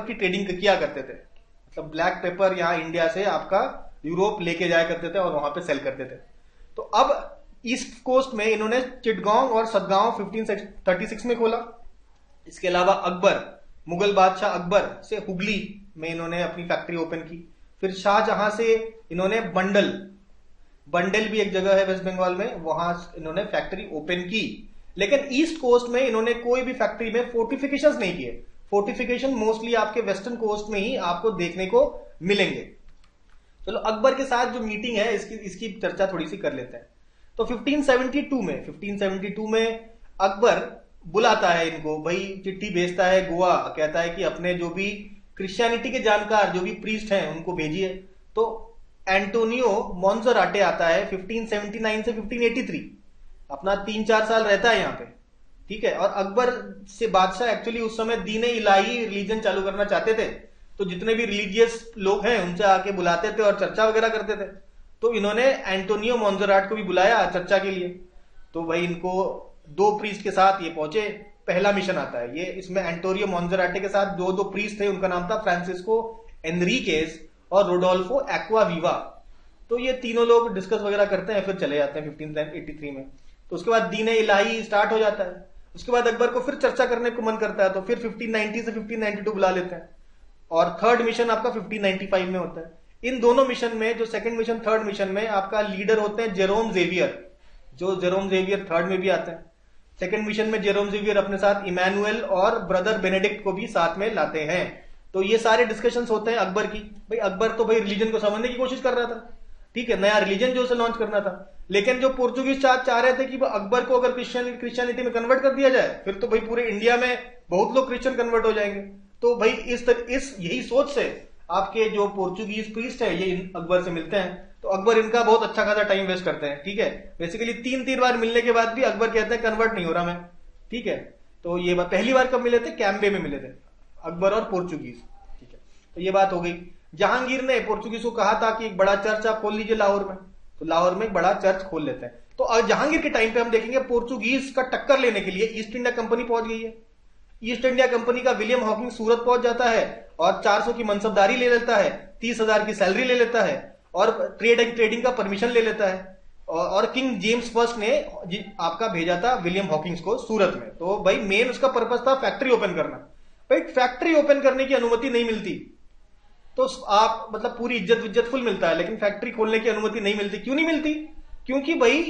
की ट्रेडिंग किया करते थे। मतलब ब्लैक पेपर यहाँ इंडिया से आपका यूरोप लेके जाया करते थे और वहां पे सेल करते थे। तो अब ईस्ट कोस्ट में इन्होंने चिटगांव और सतगांव 1536 में खोला। इसके अलावा अकबर, मुगल बादशाह अकबर से हुगली में इन्होंने अपनी फैक्ट्री ओपन की। फिर शाहजहां से इन्होंने बंडल भी एक जगह है वेस्ट बंगाल में, वहां इन्होंने फैक्ट्री ओपन की। लेकिन ईस्ट कोस्ट में इन्होंने कोई भी फैक्ट्री में फोर्टिफिकेशंस नहीं किए। फोर्टिफिकेशन मोस्टली आपके वेस्टर्न कोस्ट में ही आपको देखने को मिलेंगे। चलो अकबर के साथ जो मीटिंग है इसकी चर्चा थोड़ी सी कर लेते हैं। तो 1572 में अकबर बुलाता है इनको, भाई चिट्ठी भेजता है गोवा, कहता है कि अपने जो भी क्रिश्चियनिटी के जानकार जो भी प्रीस्ट हैं उनको भेजिए। तो एंटोनियो मोन्सेराटे आता है 1579 से 1583, अपना 3-4 साल रहता है यहाँ पे, ठीक है। और अकबर से बादशाह एक्चुअली उस समय दीन इलाही रिलीजन चालू करना चाहते थे, तो जितने भी रिलीजियस लोग हैं उनसे आके बुलाते थे और चर्चा वगैरह करते थे। तो इन्होंने एंटोनियो मोंजेराट को भी बुलाया चर्चा के लिए। तो भाई इनको 2 प्रीस्ट के साथ ये पहुंचे। पहला मिशन आता है ये, इसमें एंटोनियो मोंजेराटे के साथ दो प्रीस्ट थे, उनका नाम था फ्रांसिस्को एनरिकेज और रोडोल्फो एक्वावीवा। तो ये तीनों लोग डिस्कस वगैरह करते हैं, फिर चले जाते हैं 1583 में। तो उसके बाद दीन इलाही स्टार्ट हो जाता है। उसके बाद अकबर को फिर चर्चा करने को मन करता है, तो फिर 1590 से 1592 बुला लेते हैं। और थर्ड मिशन आपका 1595 में होता है। इन दोनों मिशन में, जो सेकंड मिशन थर्ड मिशन में, आपका लीडर होते हैं जेरोम जेवियर, जो जेरोम जेवियर थर्ड में भी आते हैं। सेकंड मिशन में जेरोम जेवियर अपने साथ इमैनुअल और ब्रदर बेनेडिक्ट को भी साथ में लाते हैं। तो ये सारे डिस्कशंस होते हैं अकबर की। भाई अकबर तो भाई रिलीजन को समझने की कोशिश कर रहा था, ठीक है, नया रिलीजन जो उसे लॉन्च करना था। लेकिन जो पोर्चुगीज चाह रहे थे कि अकबर को अगर क्रिश्चियनिटी में कन्वर्ट कर दिया जाए, फिर तो भाई पूरे इंडिया में बहुत लोग क्रिश्चियन कन्वर्ट हो जाएंगे। तो भाई इस यही सोच से आपके जो पोर्चुगीज प्रीस्ट है ये अकबर से मिलते हैं। तो अकबर इनका बहुत अच्छा खासा टाइम वेस्ट करते हैं, ठीक है। बेसिकली 3 बार मिलने के बाद भी अकबर कहते हैं कन्वर्ट नहीं हो रहा मैं, ठीक है। तो ये बात पहली बार कब मिले थे? कैम्बे में मिले थे अकबर और पोर्चुगीज, ठीक है। तो ये बात हो गई। जहांगीर ने पोर्चुगीज को कहा था कि एक बड़ा चर्च आप खोल लीजिए लाहौर में, तो लाहौर में एक बड़ा चर्च खोल लेते हैं। तो जहांगीर के टाइम पे हम देखेंगे पोर्चुगीज का टक्कर लेने के लिए ईस्ट इंडिया कंपनी पहुंच गई है। ईस्ट इंडिया कंपनी का विलियम हॉकिंग सूरत पहुंच जाता है और 400 की मनसबदारी ले लेता है, 30,000 की सैलरी ले लेता है और ट्रेडिंग का परमिशन ले लेता है। और किंग जेम्स फर्स्ट ने आपका भेजा था विलियम हॉकिंग्स को सूरत में। तो भाई मेन उसका पर्पस था फैक्ट्री ओपन करना। भाई फैक्ट्री ओपन करने की अनुमति नहीं मिलती तो आप मतलब पूरी इज्जत फुल मिलता है, लेकिन फैक्ट्री खोलने की अनुमति नहीं मिलती। क्यों नहीं मिलती? क्योंकि भाई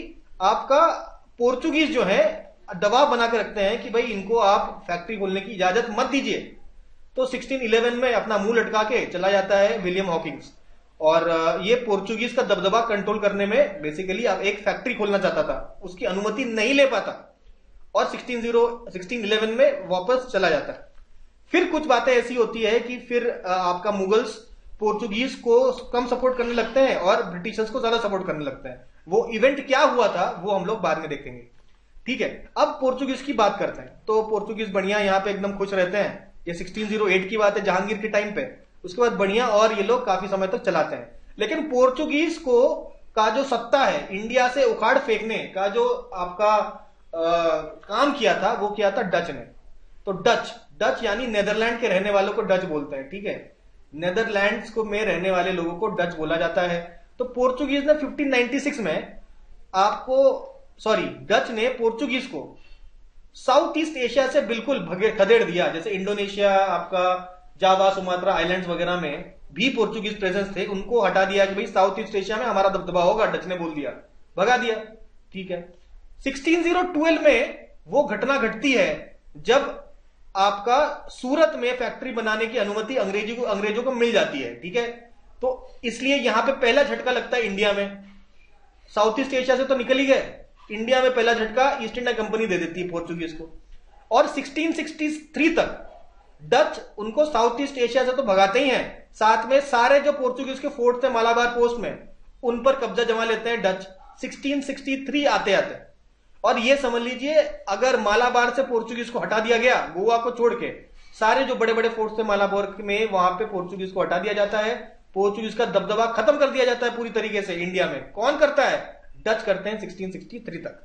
आपका पोर्चुगीज जो है दबाव बना के रखते हैं कि भाई इनको आप फैक्ट्री खोलने की इजाजत मत दीजिए। तो 1611 में अपना मुंह लटका के चला जाता है विलियम हॉकिंग्स और ये पोर्चुगीज का दबदबा कंट्रोल करने में बेसिकली एक फैक्ट्री खोलना चाहता था, उसकी अनुमति नहीं ले पाता और 1611 में वापस चला जाता है। फिर कुछ बातें ऐसी होती है कि फिर आपका मुगल्स पोर्चुगीज को कम सपोर्ट करने लगते हैं और ब्रिटिशर्स को ज्यादा सपोर्ट करने लगते हैं। वो इवेंट क्या हुआ था वो हम लोग बाद में देखेंगे, ठीक है। अब पोर्चुगीज की बात करते हैं। तो पोर्चुगीज बढ़िया यहाँ पे एकदम खुश रहते हैं। ये 1608 की बात है जहांगीर के टाइम पे। उसके बाद बढ़िया और ये लोग काफी समय तक चलाते हैं। लेकिन पोर्चुगीज को का जो सत्ता है इंडिया से उखाड़ फेंकने का जो आपका काम किया था वो किया था डच ने। तो डच यानी नेदरलैंड के रहने वालों को डच बोलते हैं, ठीक है। नेदरलैंड्स को में रहने वाले लोगों को डच बोला जाता है। तो पोर्चुगीज ने 1596 में डच ने पोर्चुगीज को साउथ ईस्ट एशिया से बिल्कुल खदेड़ दिया। जैसे इंडोनेशिया, आपका जावा, सुमात्रा आइलैंड्स वगैरह में भी पोर्चुगीज प्रेजेंस थे, उनको हटा दिया कि भाई साउथ ईस्ट एशिया में हमारा दबदबा होगा, डच ने बोल दिया, भगा दिया, ठीक है। 1612 में वो घटना घटती है जब आपका सूरत में फैक्ट्री बनाने की अनुमति अंग्रेजों को मिल जाती है, ठीक है। तो इसलिए यहां पे पहला झटका लगता है इंडिया में। साउथ ईस्ट एशिया से तो निकल ही गए, इंडिया में पहला झटका ईस्ट इंडिया कंपनी दे देती है पोर्चुगीज को। और 1663 तक डच उनको साउथ ईस्ट एशिया से तो भगाते ही हैं, साथ में सारे जो पोर्चुगीज के फोर्ट थे मालाबार पोस्ट में उन पर कब्जा जमा लेते हैं डच 1663 आते आते। और ये समझ लीजिए अगर मालाबार से पोर्चुगीज को हटा दिया गया, गोवा को छोड़ के सारे जो बड़े बड़े फोर्ट थे मालाबार में वहां पे पोर्चुगीज को हटा दिया जाता है। पोर्चुगीज का दबदबा खत्म कर दिया जाता है पूरी तरीके से इंडिया में। कौन करता है? डच करते हैं 1663 तक।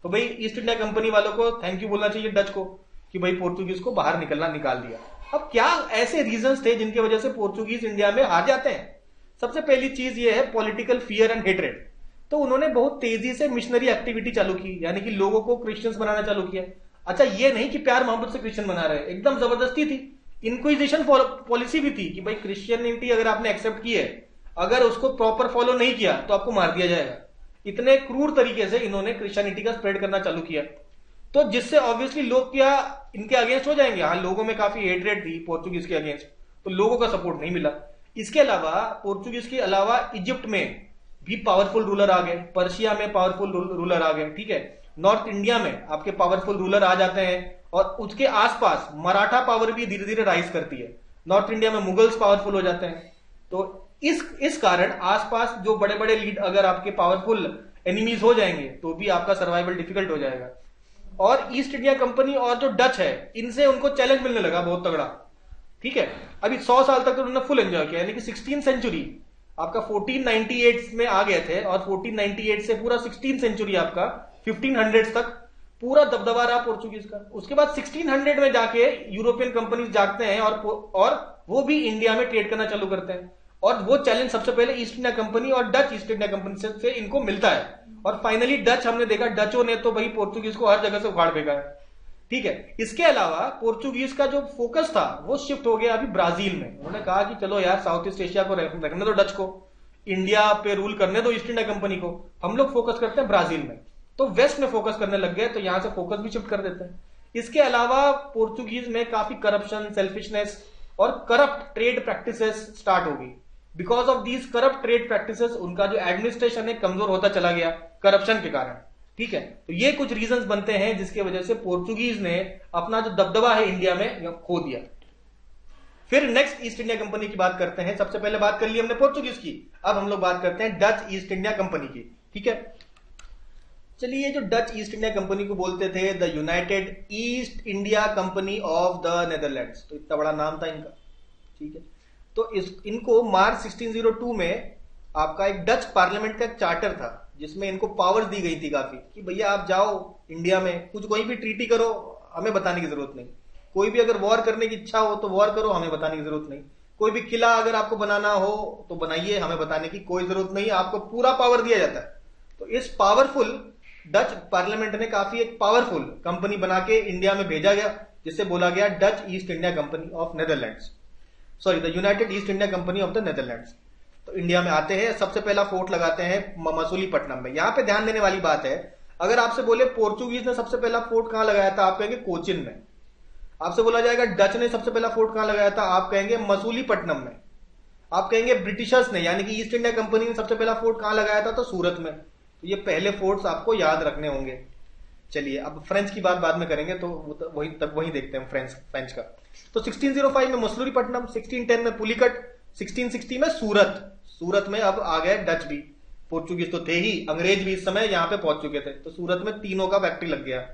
तो भाई ईस्ट इंडिया कंपनी वालों को थैंक यू बोलना चाहिए डच को कि भाई पोर्चुगीज को बाहर निकाल दिया। अब क्या ऐसे रीजंस थे जिनकी वजह से पोर्चुगीज इंडिया में हार जाते हैं? सबसे पहली चीज ये है पॉलिटिकल फियर एंड हेट्रेड। तो उन्होंने बहुत तेजी से मिशनरी एक्टिविटी चालू की, यानी कि लोगों को क्रिश्चियंस बनाना चालू किया। अच्छा, ये नहीं कि प्यार मोहब्बत से क्रिश्चियन बना रहे, एकदम जबरदस्ती थी। इंक्विजिशन पॉलिसी भी थी कि भाई क्रिश्चियनिटी अगर आपने एक्सेप्ट की है, अगर उसको प्रॉपर फॉलो नहीं किया तो आपको मार दिया जाएगा। इतने क्रूर तरीके से इन्होंने क्रिश्चियनिटी का स्प्रेड करना चालू किया, तो जिससे ऑब्वियसली लोग क्या इनके अगेंस्ट हो जाएंगे। हाँ, लोगों में काफी हेट्रेड थी पोर्चुगीज के अगेंस्ट, तो लोगों का सपोर्ट नहीं मिला। इसके अलावा पोर्चुगीज के अलावा इजिप्ट में भी पावरफुल रूलर आ गए, पर्शिया में पावरफुल रूलर आ गए, ठीक है। नॉर्थ इंडिया में आपके पावरफुल रूलर आ जाते हैं और उसके आसपास मराठा पावर भी धीरे धीरे राइज करती है। नॉर्थ इंडिया में मुगल्स पावरफुल हो जाते हैं। तो इस कारण आसपास जो बड़े बड़े लीड अगर आपके पावरफुल एनिमीज हो जाएंगे तो भी आपका सर्वाइवल डिफिकल्ट हो जाएगा। और ईस्ट इंडिया कंपनी और जो डच है इनसे उनको चैलेंज मिलने लगा बहुत तगड़ा, ठीक है। अभी 100 साल तक तो उन्होंने फुल एंजॉय किया, यानी कि 16th सेंचुरी आपका 1498 में आ गए थे और 1498 से पूरा 16th सेंचुरी आपका 1500 तक पूरा दबदबा रहा पोर्चुगीज का। उसके बाद 1600 में जाके यूरोपियन कंपनीज जागते हैं और वो भी इंडिया में ट्रेड करना चालू करते हैं, और वो चैलेंज सबसे पहले ईस्ट इंडिया कंपनी और डच ईस्ट इंडिया कंपनी से इनको मिलता है। और फाइनली डच, हमने देखा डचों ने तो भाई पोर्चुगीज को हर जगह से उखाड़ फेंका है, ठीक है। इसके अलावा पोर्चुगीज का जो फोकस था वो शिफ्ट हो गया अभी ब्राजील में। उन्होंने कहा कि चलो यार साउथ ईस्ट एशिया को रखने दो डच को, इंडिया पे रूल करने दो ईस्ट इंडिया कंपनी को, हम लोग फोकस करते हैं ब्राजील में। तो वेस्ट में फोकस करने लग गए, तो यहां से फोकस भी शिफ्ट कर देते हैं। इसके अलावा पोर्चुगीज में काफी करप्शन, सेल्फिशनेस और करप्ट ट्रेड प्रैक्टिसेस स्टार्ट हो गई। Because of these corrupt trade practices उनका जो एडमिनिस्ट्रेशन है कमजोर होता चला गया करप्शन के कारण, ठीक है। तो ये कुछ रीजंस बनते हैं जिसकी वजह से पोर्चुगीज ने अपना जो दबदबा है इंडिया में खो दिया। फिर नेक्स्ट ईस्ट इंडिया कंपनी की बात करते हैं। सबसे पहले बात कर ली हमने पोर्चुगीज की, अब हम लोग बात करते हैं डच ईस्ट इंडिया कंपनी की, ठीक है। चलिए, जो डच ईस्ट इंडिया कंपनी को बोलते थे the United east India company of the Netherlands, तो इतना बड़ा नाम था इनका, ठीक है। तो इनको मार्च 1602 में आपका एक डच पार्लियामेंट का चार्टर था जिसमें इनको पावर्स दी गई थी काफी, कि भैया आप जाओ इंडिया में कोई भी ट्रीटी करो, हमें बताने की जरूरत नहीं। कोई भी अगर वॉर करने की इच्छा हो तो वॉर करो, हमें बताने की जरूरत नहीं। कोई भी किला अगर आपको बनाना हो तो बनाइए, हमें बताने की कोई जरूरत नहीं, आपको पूरा पावर दिया जाता है। तो इस पावरफुल डच पार्लियामेंट ने काफी एक पावरफुल कंपनी बना के इंडिया में भेजा गया, जिससे बोला गया Dutch east India company of Netherlands, sorry the United east India company of the Netherlands. तो इंडिया में आते हैं, सबसे पहला फोर्ट लगाते हैं मसूलीपट्टनम में। यहां पे ध्यान देने वाली बात है, अगर आपसे बोले पोर्चुगीज ने सबसे पहला फोर्ट कहां लगाया था, आप कहेंगे कोचिन में। आपसे बोला जाएगा डच ने सबसे पहला फोर्ट कहां लगाया था, आप कहेंगे मसूलीपट्टनम में। आप कहेंगे ब्रिटिशर्स ने यानी कि ईस्ट इंडिया कंपनी ने सबसे पहला फोर्ट कहां लगाया था, तो सूरत में। तो ये पहले फोर्ट्स आपको याद रखने होंगे। चलिए, अब फ्रेंच की बात बाद में करेंगे, तो वही देखते हैं फ्रेंच का। तो 1605 में मसूलीपट्टनम, 1610 में पुलिकट, 1660 में सूरत में अब आ गए डच भी। पोर्चुगीज तो थे ही, अंग्रेज भी इस समय यहां पे पहुंच चुके थे, तो सूरत में तीनों का फैक्ट्री लग गया।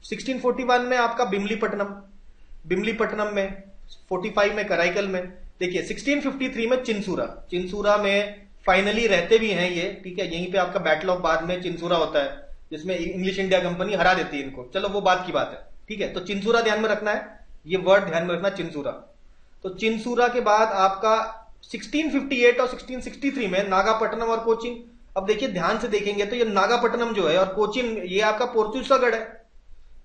1641 में आपका बिमलीपट्टनम में, 45 में कराईकल में। देखिए 1653 में चिंसूरा में फाइनली रहते भी हैं ये, ठीक है। यहीं पे आपका बैटल ऑफ बाद में चिंसूरा होता है, जिसमें इंग्लिश इंडिया कंपनी हरा देती है इनको। चलो वो बात की बात है, ठीक है। तो चिंसूरा ध्यान में रखना है, ये वर्ड ध्यान में रखना, चिंसूरा। तो चिंसूरा के बाद आपका 1658 और 1663 में नागापट्टनम और कोचिन। अब देखिए ध्यान से देखेंगे तो ये नागापट्टनम जो है और कोचिन, ये आपका पोर्चुगीज का गढ़ है,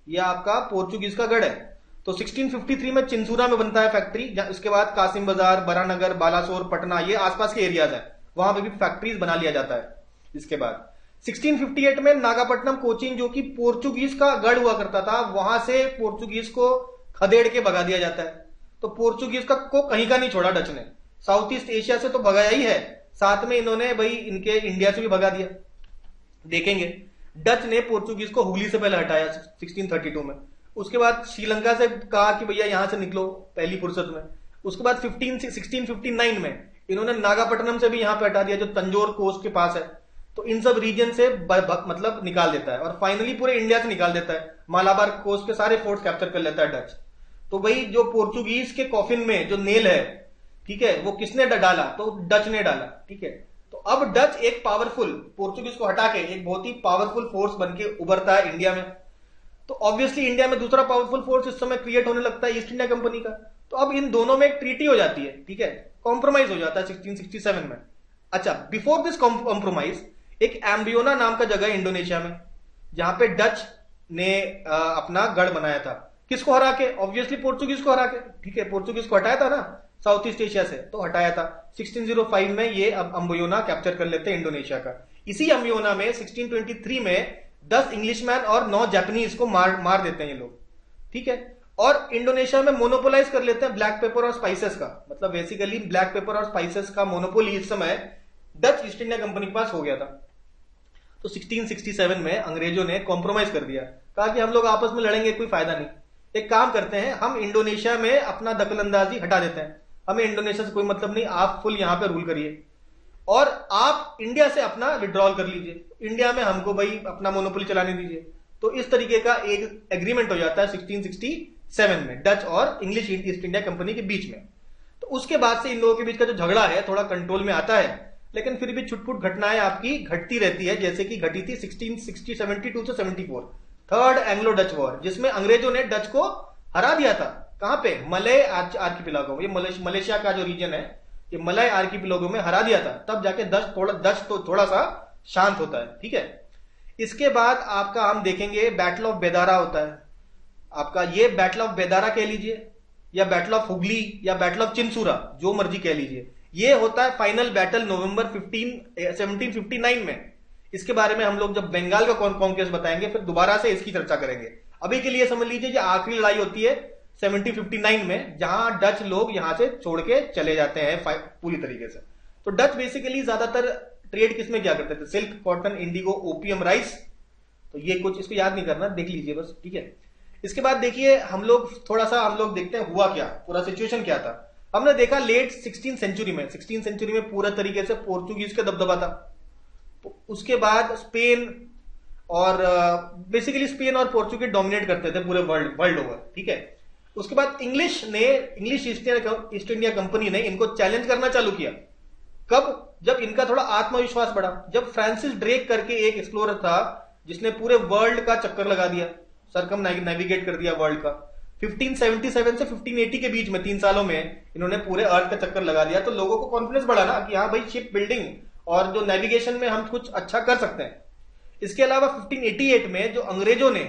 ये आपका पोर्चुगीज का गढ़ है। तो 1653 में चिंसूरा में बनता है फैक्ट्री। इसके बाद कासिम बाजार, बरानगर, बालासोर, पटना, ये आसपास के एरियाज है, वहां पे भी फैक्ट्रीज बना लिया जाता है। इसके बाद 1658 में नागापट्टनम, कोचिन, जो कि पोर्चुगीज का गढ़ हुआ करता था, वहां से पोर्चुगीज को खदेड़ के भगा दिया जाता है। तो पोर्चुगीज को कहीं का नहीं छोड़ा डच ने, साउथ ईस्ट एशिया से तो भगाया ही है, साथ में इन्होंने भाई इनके इंडिया से भी भगा दिया। देखेंगे डच ने पोर्चुगीज को हुगली से पहले हटाया 1632 में। उसके बाद श्रीलंका से कहा कि भैया यहां से निकलो पहली फुर्सत में। उसके बाद 1659 में इन्होंने नागापट्टनम से भी यहां पे हटा दिया, जो तंजोर कोस्ट के पास है। तो इन सब रीजन से मतलब निकाल देता है, और फाइनली पूरे इंडिया से निकाल देता है। मालाबार कोस्ट के सारे फोर्ट्स कैप्चर कर लेता है डच। तो भाई जो पोर्चुगीज के कॉफिन में जो नेल है, ठीक है, वो किसने डाला, तो डच ने डाला, ठीक है। तो अब डच एक पावरफुल, पोर्चुगीज को हटा के एक बहुत ही पावरफुल फोर्स बनके उभरता है इंडिया में। तो ऑब्वियसली इंडिया में दूसरा पावरफुल फोर्स इस समय क्रिएट होने लगता है ईस्ट इंडिया कंपनी का। तो अब इन दोनों में एक ट्रीटी हो जाती है, ठीक है, कॉम्प्रोमाइज हो जाता है 1667 में। अच्छा, बिफोर दिस कॉम्प्रोमाइज एक एम्बियोना नाम का जगह है इंडोनेशिया में, जहां पे डच ने अपना गढ़ बनाया था। किसको हरा के? ऑब्वियसली पोर्चुगीज को हरा के, ठीक है। पोर्चुगीज को हटाया था ना साउथ ईस्ट एशिया से, तो हटाया था। 1605 में ये अब अम्बियोना कैप्चर कर लेते हैं इंडोनेशिया का। इसी अम्बियोना में 1623 में 10 इंग्लिशमैन और 9 जापानीज को मार देते हैं ये लोग, ठीक है। और इंडोनेशिया में मोनोपोलाइज कर लेते हैं ब्लैक पेपर और स्पाइसेस का, मतलब बेसिकली ब्लैक पेपर और स्पाइसेस का मोनोपोली इस समय डच ईस्ट इंडिया कंपनी के पास हो गया था। तो 1667 में अंग्रेजों ने कॉम्प्रोमाइज कर दिया, कहा कि हम लोग आपस में लड़ेंगे, कोई फायदा नहीं। एक काम करते हैं, हम इंडोनेशिया में अपना दखलंदाजी हटा देते हैं, हमें इंडोनेशिया से कोई मतलब नहीं, आप फुल यहां पे रूल करिए और आप इंडिया से अपना विड्रॉल कर लीजिए, इंडिया में हमको भाई अपना मोनोपोली चलाने दीजिए। तो इस तरीके का एक एग्रीमेंट हो जाता है 1667 में डच और इंग्लिश ईस्ट इंडिया कंपनी के बीच में। तो उसके बाद से इन लोगों के बीच का जो झगड़ा है थोड़ा कंट्रोल में आता है। लेकिन फिर भी छुटपुट घटनाएं आपकी घटती रहती है, जैसे कि घटी थी 1672 से 74 थर्ड एंग्लो डच वॉर, जिसमें अंग्रेजों ने डच को हरा दिया था। कहां पे? मलय आर्किपिलागो, ये मलेशिया का जो रीजन है, ये मलय आर्किपिलागो में हरा दिया था। तब जाके डच तो थोड़ा सा शांत होता है। ठीक है, इसके बाद आपका हम देखेंगे बैटल ऑफ बेदारा होता है आपका। ये बैटल ऑफ बेदारा कह लीजिए, या बैटल ऑफ हुगली, या बैटल ऑफ चिंसूरा, जो मर्जी कह लीजिए। ये होता है फाइनल बैटल नवंबर 1759 में। इसके बारे में हम लोग जब बंगाल का कॉन्क्वेस्ट बताएंगे फिर दोबारा से इसकी चर्चा करेंगे। अभी के लिए समझ लीजिए कि आखिरी लड़ाई होती है 1759 में, जहां डच लोग यहां से छोड़ के चले जाते हैं पूरी तरीके से। तो डच बेसिकली ज्यादातर ट्रेड किसमें क्या करते थे? Silk, cotton, Indigo, opium, rice. तो ये कुछ, इसको याद नहीं करना, देख लीजिए बस। ठीक है, इसके बाद देखिए हम लोग देखते हैं हुआ क्या, पूरा सिचुएशन क्या था। हमने देखा लेट 16th सेंचुरी में पूरा तरीके से पोर्चुगीज का दबदबा था। उसके बाद स्पेन और बेसिकली स्पेन और पोर्चुगीज डोमिनेट करते थे पूरे वर्ल्ड ओवर। ठीक है, उसके बाद इंग्लिश ईस्ट इंडिया कंपनी ने इनको चैलेंज करना चालू किया। कब? जब इनका थोड़ा आत्मविश्वास बढ़ा। जब फ्रांसिस ड्रेक करके एक एक्सप्लोरर था जिसने पूरे वर्ल्ड का चक्कर लगा दिया, सरकम नेविगेट कर दिया वर्ल्ड का। 1577 से 1580 के बीच में 3 सालों में इन्होंने पूरे अर्थ का चक्कर लगा दिया। तो लोगों को कॉन्फिडेंस बढ़ा ना कि हाँ भाई, शिप बिल्डिंग और जो नेविगेशन में हम कुछ अच्छा कर सकते हैं। इसके अलावा 1588 में जो अंग्रेजों ने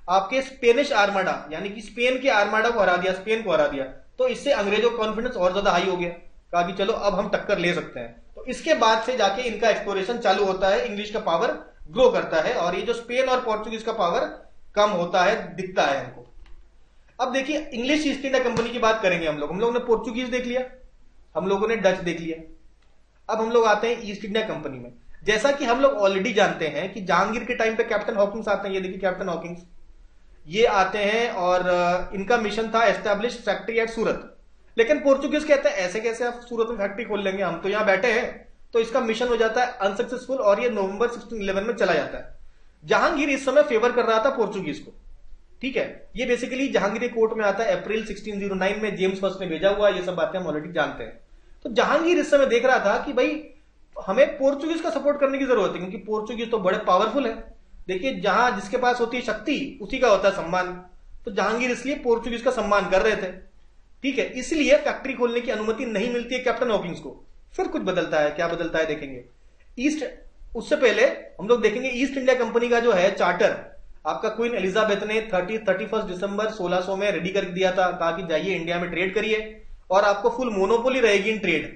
आपके स्पेनिश आर्माडा, यानी कि स्पेन के आर्माडा को हरा दिया, स्पेन को हरा दिया, तो इससे अंग्रेजों का कॉन्फिडेंस और ज्यादा हाई हो गया। कहा कि चलो अब हम टक्कर ले सकते हैं। तो इसके बाद से जाके इनका एक्सप्लोरेशन चालू होता है, इंग्लिश का पावर ग्रो करता है, और ये जो स्पेन और पोर्चुगीज का पावर कम होता है, दिखता है हमको। अब देखिए इंग्लिश ईस्ट इंडिया कंपनी की बात करेंगे हम लोगों ने पोर्चुगीज देख लिया, हम लोगों ने डच देख लिया। अब हम लोग आते हैं ईस्ट इंडिया कंपनी में। जैसा कि हम लोग ऑलरेडी जानते हैं कि जहांगीर के टाइम पे कैप्टन हॉकिंस आते हैं। ये देखिए कैप्टन हॉकिंस ये आते हैं, और इनका मिशन था एस्टैब्लिश फैक्ट्री एट सूरत। लेकिन पोर्चुगीज कहते हैं ऐसे कैसे आप सूरत में फैक्ट्री खोल लेंगे, हम तो यहां बैठे हैं। तो इसका मिशन हो जाता है अनसक्सेसफुल, और ये नवंबर 1611 में चला जाता है। जहांगीर इस समय फेवर कर रहा था पोर्चुगीज को। ठीक है, ये बेसिकली जहांगीर कोर्ट में आता है अप्रैल 1609 में, जेम्स फर्स्ट ने भेजा हुआ। ये सब बातें हम ऑलरेडी जानते हैं। तो जहांगीर इस समय देख रहा था कि भाई हमें पोर्चुगीज का सपोर्ट करने की जरूरत है, क्योंकि पोर्चुगीज तो बड़े पावरफुल है। देखिए जहां जिसके पास होती है शक्ति उसी का होता है सम्मान। तो जहांगीर इसलिए पोर्चुगीज का सम्मान कर रहे थे। ठीक है, इसलिए फैक्ट्री खोलने की अनुमति नहीं मिलती है कैप्टन हॉकिंस को। फिर कुछ बदलता है, क्या बदलता है देखेंगे। उससे पहले हम लोग देखेंगे ईस्ट इंडिया कंपनी का जो है चार्टर आपका क्वीन एलिजाबेथ ने 31 दिसंबर 1600 में रेडी कर दिया था। कहा कि जाइए इंडिया में ट्रेड करिए और आपको फुल मोनोपोली रहेगी इन ट्रेड।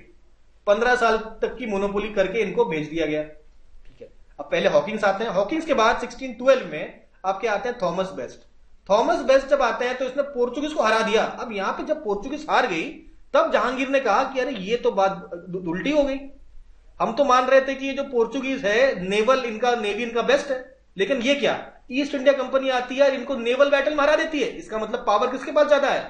15 साल तक की मोनोपोली करके इनको भेज दिया गया। ठीक है, अब पहले हॉकिंस आते हैं। हॉकिंस के बाद 1612 में आपके आते हैं थॉमस बेस्ट। थॉमस बेस्ट जब आते हैं तो इसने पोर्चुगीज को हरा दिया। अब यहां पे जब पोर्चुगीज हार गई तब जहांगीर ने कहा कि अरे ये तो बात उल्टी हो गई। हम तो मान रहे थे कि ये जो पोर्चुगीज है नेवी इनका बेस्ट है, लेकिन ये क्या, ईस्ट इंडिया कंपनी आती है और इनको नेवल बैटल में हरा देती है। इसका मतलब पावर किसके पास ज्यादा है?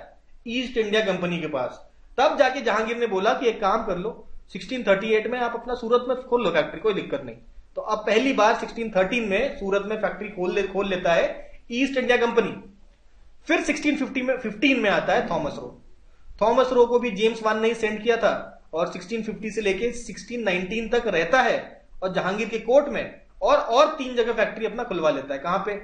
ईस्ट इंडिया कंपनी के पास। तब जाके जहांगीर ने बोला कि एक काम कर लो, 1638 में आप अपना सूरत में खोल लो फैक्ट्री, कोई दिक्कत नहीं। तो अब पहली बार 1613 में सूरत में फैक्ट्री खोल लेता है ईस्ट इंडिया कंपनी। फिर 1615 में आता है थॉमस रो। थॉमस रो को भी जेम्स वन ने ही सेंड किया था, और 1650 से लेके 1619 तक रहता है और जहांगीर के कोर्ट में, और 3 जगह फैक्ट्री अपना खुलवा लेता है। कहां पे?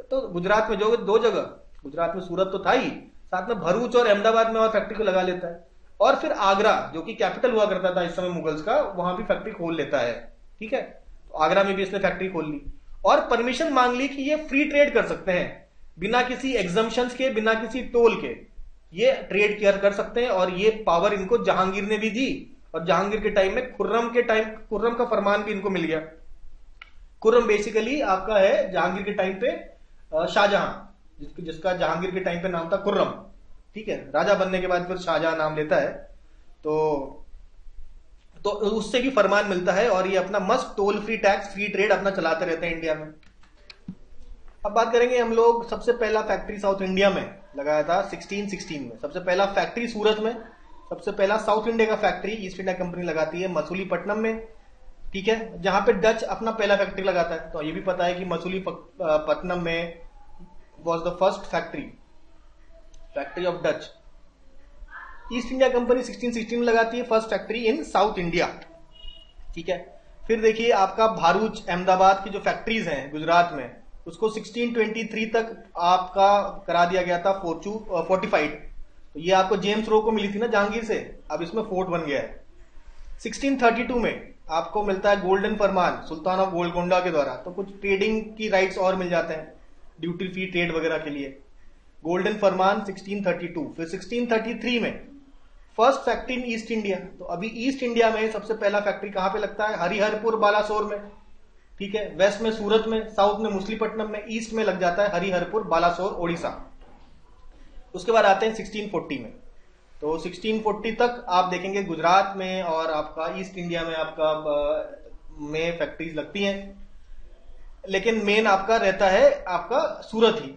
तो गुजरात में जो 2 जगह, गुजरात में सूरत तो था ही, साथ में भरूच और अहमदाबाद में और फैक्ट्री को लगा लेता है। और फिर आगरा जो कि कैपिटल हुआ करता था इस समय मुगल्स का, वहां भी फैक्ट्री खोल लेता है। ठीक है, तो आगरा में भी इसने फैक्ट्री खोल ली और परमिशन मांग ली कि ये फ्री ट्रेड कर सकते हैं, बिना किसी एग्जम्पशंस के, बिना किसी टोल के ये ट्रेड कर सकते हैं। और ये पावर इनको जहांगीर ने भी दी, और जहांगीर के टाइम में खुर्रम का फरमान भी इनको मिल गया। खुर्रम बेसिकली आपका है जहांगीर के टाइम पे शाहजहां, जिसका जहांगीर के टाइम पे नाम था खुर्रम। ठीक है, राजा बनने के बाद फिर शाहजहां नाम लेता है। तो उससे भी फरमान मिलता है, और ये अपना मस्त toll free tax free trade अपना चलाते रहते हैं इंडिया में। अब बात करेंगे हम लोग, सबसे पहला फैक्ट्री साउथ इंडिया में लगाया था 1616 में। सबसे पहला फैक्ट्री सूरत में, सबसे पहला साउथ इंडिया का फैक्ट्री ईस्ट इंडिया कंपनी लगाती है मसूलीपट्टनम में। ठीक है, जहां पे डच अपना पहला फैक्ट्री लगाता है। तो ये भी पता है कि मसूलीपट्टनम में was the first factory of Dutch. East India company 1616 में लगाती है first factory in south India. ठीक है। फिर देखिए आपका भारूच अहमदाबाद की जो फैक्ट्रीज हैं गुजरात में, उसको 1623 तक आपका करा दिया गया था फोर्टिफाइड। तो ये आपको जेम्स रो को मिली थी ना जहांगीर से, अब इसमें फोर्ट बन गया है। 1632 में आपको मिलता है golden Farman Sultan of Golconda के द्वारा, तो कुछ ट्रेडिंग की राइट्स और मिल जाते हैं ड्यूटी फ्री ट्रेड वगैरह के लिए, गोल्डन फरमान 1632। फिर 1633 में first factory in east India. तो अभी ईस्ट इंडिया में सबसे पहला फैक्ट्री कहां पे लगता है? हरिहरपुर बालासोर में, ठीक है। वेस्ट में सूरत में, साउथ में मुसलीपट्टनम में, ईस्ट में लग जाता है हरिहरपुर बालासोर ओडिशा। उसके बाद आते हैं 1640 में। तो 1640 तक आप देखेंगे गुजरात में और आपका ईस्ट इंडिया में आपका में फैक्ट्रीज लगती हैं, लेकिन मेन आपका रहता है आपका सूरत ही।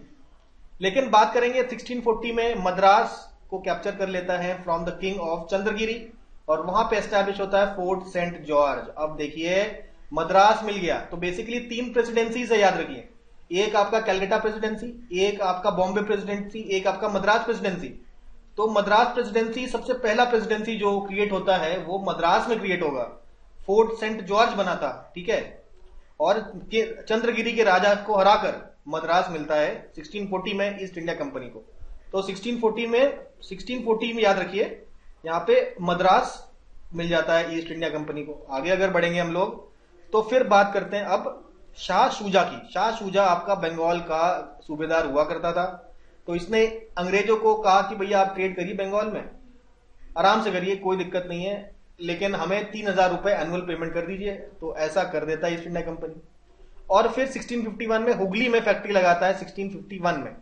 लेकिन बात करेंगे 1640 में मद्रास को कैप्चर कर लेता है from the king of Chandragiri, और वहां पे एस्टैब्लिश होता है फोर्ट सेंट जॉर्ज। अब देखिए मद्रास मिल गया, तो बेसिकली 3 प्रेसिडेंसी है, याद रखिए। एक आपका कैलकाटा प्रेसिडेंसी, एक आपका बॉम्बे प्रेसिडेंसी, एक आपका मद्रास प्रेसिडेंसी। तो मद्रास प्रेसिडेंसी सबसे पहला प्रेसिडेंसी जो क्रिएट होता है वो मद्रास में क्रिएट होगा, फोर्ट सेंट जॉर्ज बना था, ठीक है। और चंद्रगिरी के राजा को हराकर मद्रास मिलता है 1640 में ईस्ट इंडिया कंपनी को। तो 1640 में याद रखिए यहां पे मद्रास मिल जाता है ईस्ट इंडिया कंपनी को। आगे अगर बढ़ेंगे हम लोग तो फिर बात करते हैं अब शाह शुजा की। शाह शुजा आपका बंगाल का सूबेदार हुआ करता था। तो इसने अंग्रेजों को कहा कि भैया आप ट्रेड करिए बंगाल में, आराम से करिए, कोई दिक्कत नहीं है, लेकिन हमें 3000 रुपए एनुअल पेमेंट कर दीजिए। तो ऐसा कर देता है ईस्ट इंडिया कंपनी। और फिर 1651 में हुगली में फैक्ट्री लगाता है 1651 में।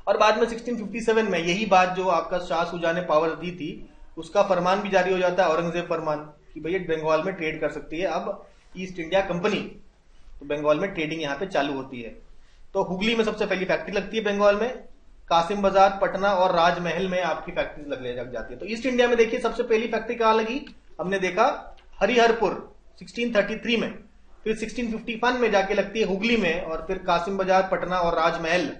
और बाद में 1657 में यही बात जो आपका शाह शुजा ने पावर दी थी उसका फरमान भी जारी हो जाता है, औरंगजेब फरमान, कि भैया बंगाल में ट्रेड कर सकती है अब ईस्ट इंडिया कंपनी। तो बंगाल में ट्रेडिंग यहां पे चालू होती है। तो हुगली में सबसे पहली फैक्ट्री लगती है बंगाल में, कासिम बाजार, पटना और राजमहल में आपकी फैक्ट्रीज लग जाती है। तो ईस्ट इंडिया में देखिए सबसे पहली फैक्ट्री कहां लगी, हमने देखा हरिहरपुर 1633 में, फिर 1651 में जाके लगती है हुगली में, और फिर कासिम बाजार, पटना और राजमहल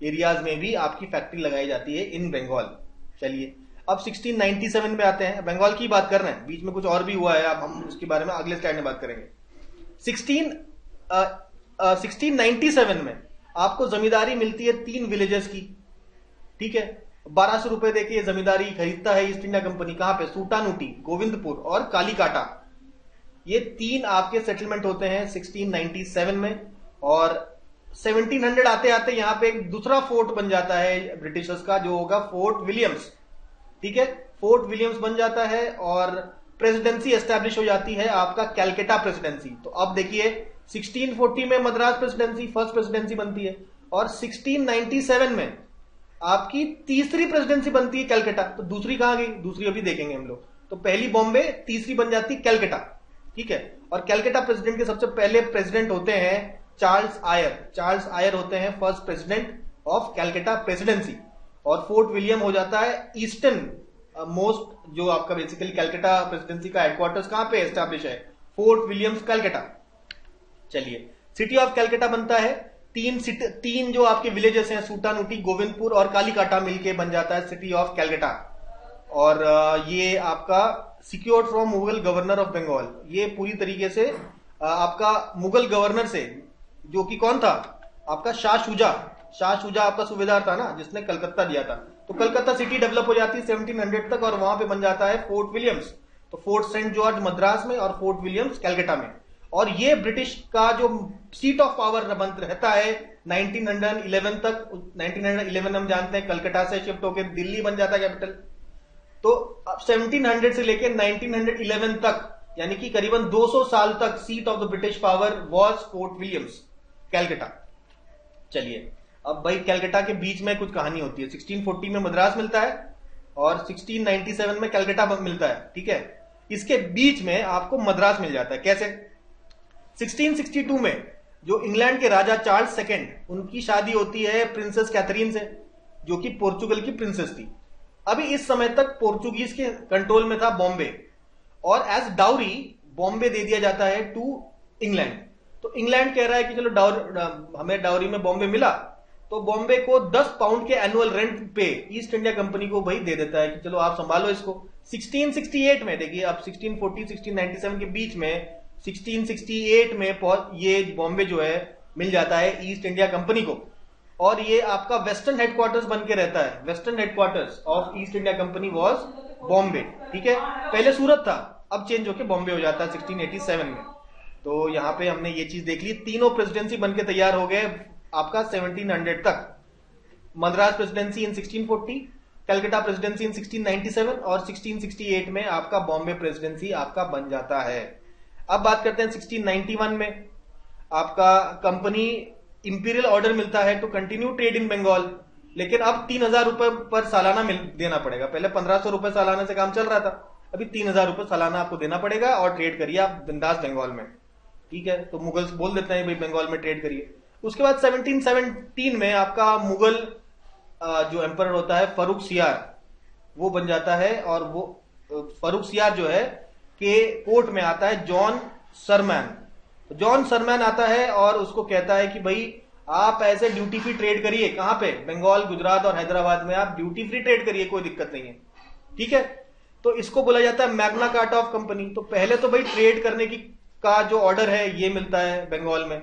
एरियाज में भी आपकी फैक्ट्री लगाई जाती है इन बंगाल। चलिए अब 1697 में आते हैं, बंगाल की बात कर रहे हैं, बीच में कुछ और भी हुआ है, अब हम उसके बारे में अगले स्लाइड में बात करेंगे। 1697 में आपको जमींदारी मिलती है 3 विलेजेस की, ठीक है। 1200 रुपए देके जमींदारी खरीदता है ईस्ट इंडिया कंपनी। कहां पे? सूटानूटी, गोविंदपुर और कालीकाटा। ये 3 आपके सेटलमेंट होते हैं 1697 में। और 1700 आते आते यहां पे एक दूसरा फोर्ट बन जाता है ब्रिटिशर्स का, जो होगा फोर्ट विलियम्स, ठीक है। फोर्ट विलियम्स बन जाता है और प्रेसिडेंसी एस्टैब्लिश हो जाती है आपका कैलकाटा प्रेसिडेंसी। तो अब देखिए 1640 में मद्रास प्रेसिडेंसी फर्स्ट प्रेसिडेंसी बनती है, और 1697 में आपकी तीसरी प्रेसिडेंसी बनती है कैलकाटा। तो दूसरी कहां गई? दूसरी अभी देखेंगे हम लोग। तो पहली बॉम्बे, तीसरी बन जाती है कैलकाटा, ठीक है। और कैलकाटा प्रेसिडेंट के सबसे पहले प्रेसिडेंट होते हैं चार्ल्स आयर। चार्ल्स आयर होते हैं first president of Calcutta presidency. और फोर्ट विलियम हो जाता है ईस्टर्न मोस्ट, जो आपका बेसिकली कैलकाटा प्रेसिडेंसी का हेडक्वार्टर्स कहां पे एस्टैब्लिश है? Fort Williams Calcutta. चलिए सिटी ऑफ कैलकाटा बनता है, 3 जो आपके विलेजेस हैं सूटानूटी, गोविंदपुर और कालीकाटा मिलके बन जाता है सिटी ऑफ कैलकाटा। और ये आपका secured from Mughal governor of Bengal. ये पूरी तरीके से आपका मुगल गवर्नर से, जो कि कौन था? आपका शाह शुजा। शाह शुजा आपका सूबेदार था ना, जिसने कलकत्ता दिया था। तो कलकत्ता सिटी डेवलप हो जाती है 1700 तक, और वहां पे बन जाता है फोर्ट विलियम्स। तो फोर्ट सेंट जॉर्ज मद्रास में और फोर्ट विलियम्स कैलकाटा में। और ये ब्रिटिश का जो सीट ऑफ पावर रहता है 1911 तक। 1911 हम जानते हैं कलकत्ता से शिफ्ट होकर दिल्ली बन जाता है कैपिटल। तो 1700 से लेकर 1911 तक, यानी कि करीबन 200 साल तक seat of the British power was fort Williams Calcutta. चलिए अब भाई कैलकाटा के बीच में कुछ कहानी होती है। 1640 में मद्रास मिलता है और 1697 में कैलकाटा मिलता है, ठीक है। इसके बीच में आपको मद्रास मिल जाता है। कैसे? 1662 में जो इंग्लैंड के राजा चार्ल्स सेकेंड, उनकी शादी होती है प्रिंसेस कैथरीन से, जो कि पोर्चुगल की प्रिंसेस थी। अभी इस समय तक पोर्चुगीज के कंट्रोल में था बॉम्बे, और एज डाउरी बॉम्बे दे दिया जाता है टू इंग्लैंड। तो इंग्लैंड कह रहा है कि चलो हमें डाउरी में बॉम्बे मिला, तो बॉम्बे को 10 पाउंड के एनुअल रेंट पे ईस्ट इंडिया कंपनी को भाई दे देता है कि चलो आप संभालो इसको। 1668 में देखिए, अब 1640 1697 के बीच में 1668 में ये बॉम्बे जो है मिल जाता है ईस्ट इंडिया कंपनी को, और ये आपका वेस्टर्न हेडक्वार्टर्स बन के रहता है। Western headquarters of east India company was Bombay, ठीक है। पहले सूरत था, अब चेंज होके बॉम्बे हो जाता है 1687 में। तो यहाँ पे हमने ये चीज देख ली, तीनों प्रेसिडेंसी बनके तैयार हो गए आपका 1700 तक। मद्रास प्रेसिडेंसी इन 1640, कलकत्ता प्रेसिडेंसी इन 1697 और 1668 में आपका बॉम्बे प्रेसिडेंसी आपका बन जाता है। अब बात करते हैं 1691 में आपका कंपनी इंपीरियल ऑर्डर मिलता है to continue trade in Bengal, लेकिन अब 3000 रुपए पर सालाना देना पड़ेगा। पहले 1500 रुपए सालाना से काम चल रहा था, अभी 3000 रुपए सालाना आपको देना पड़ेगा और ट्रेड करिए आप बिंदास बंगाल में, ठीक है। तो मुगल्स बोल देते हैं भाई बंगाल में ट्रेड करिए। उसके बाद 1717 में आपका मुगल जो एम्पर होता है फरूख सियार, वो बन जाता है, और वो फरूख सियार जो है के कोर्ट में आता है जॉन सरमैन। जॉन सरमैन आता है और उसको कहता है कि भाई आप ऐसे ड्यूटी फ्री ट्रेड करिए, कहां पे, बंगाल, गुजरात और हैदराबाद में आप ड्यूटी फ्री ट्रेड करिए, कोई दिक्कत नहीं है, ठीक है। तो इसको बोला जाता है मैग्ना कार्टा ऑफ कंपनी। तो पहले तो भाई ट्रेड करने की का जो ऑर्डर है ये मिलता है बंगाल में,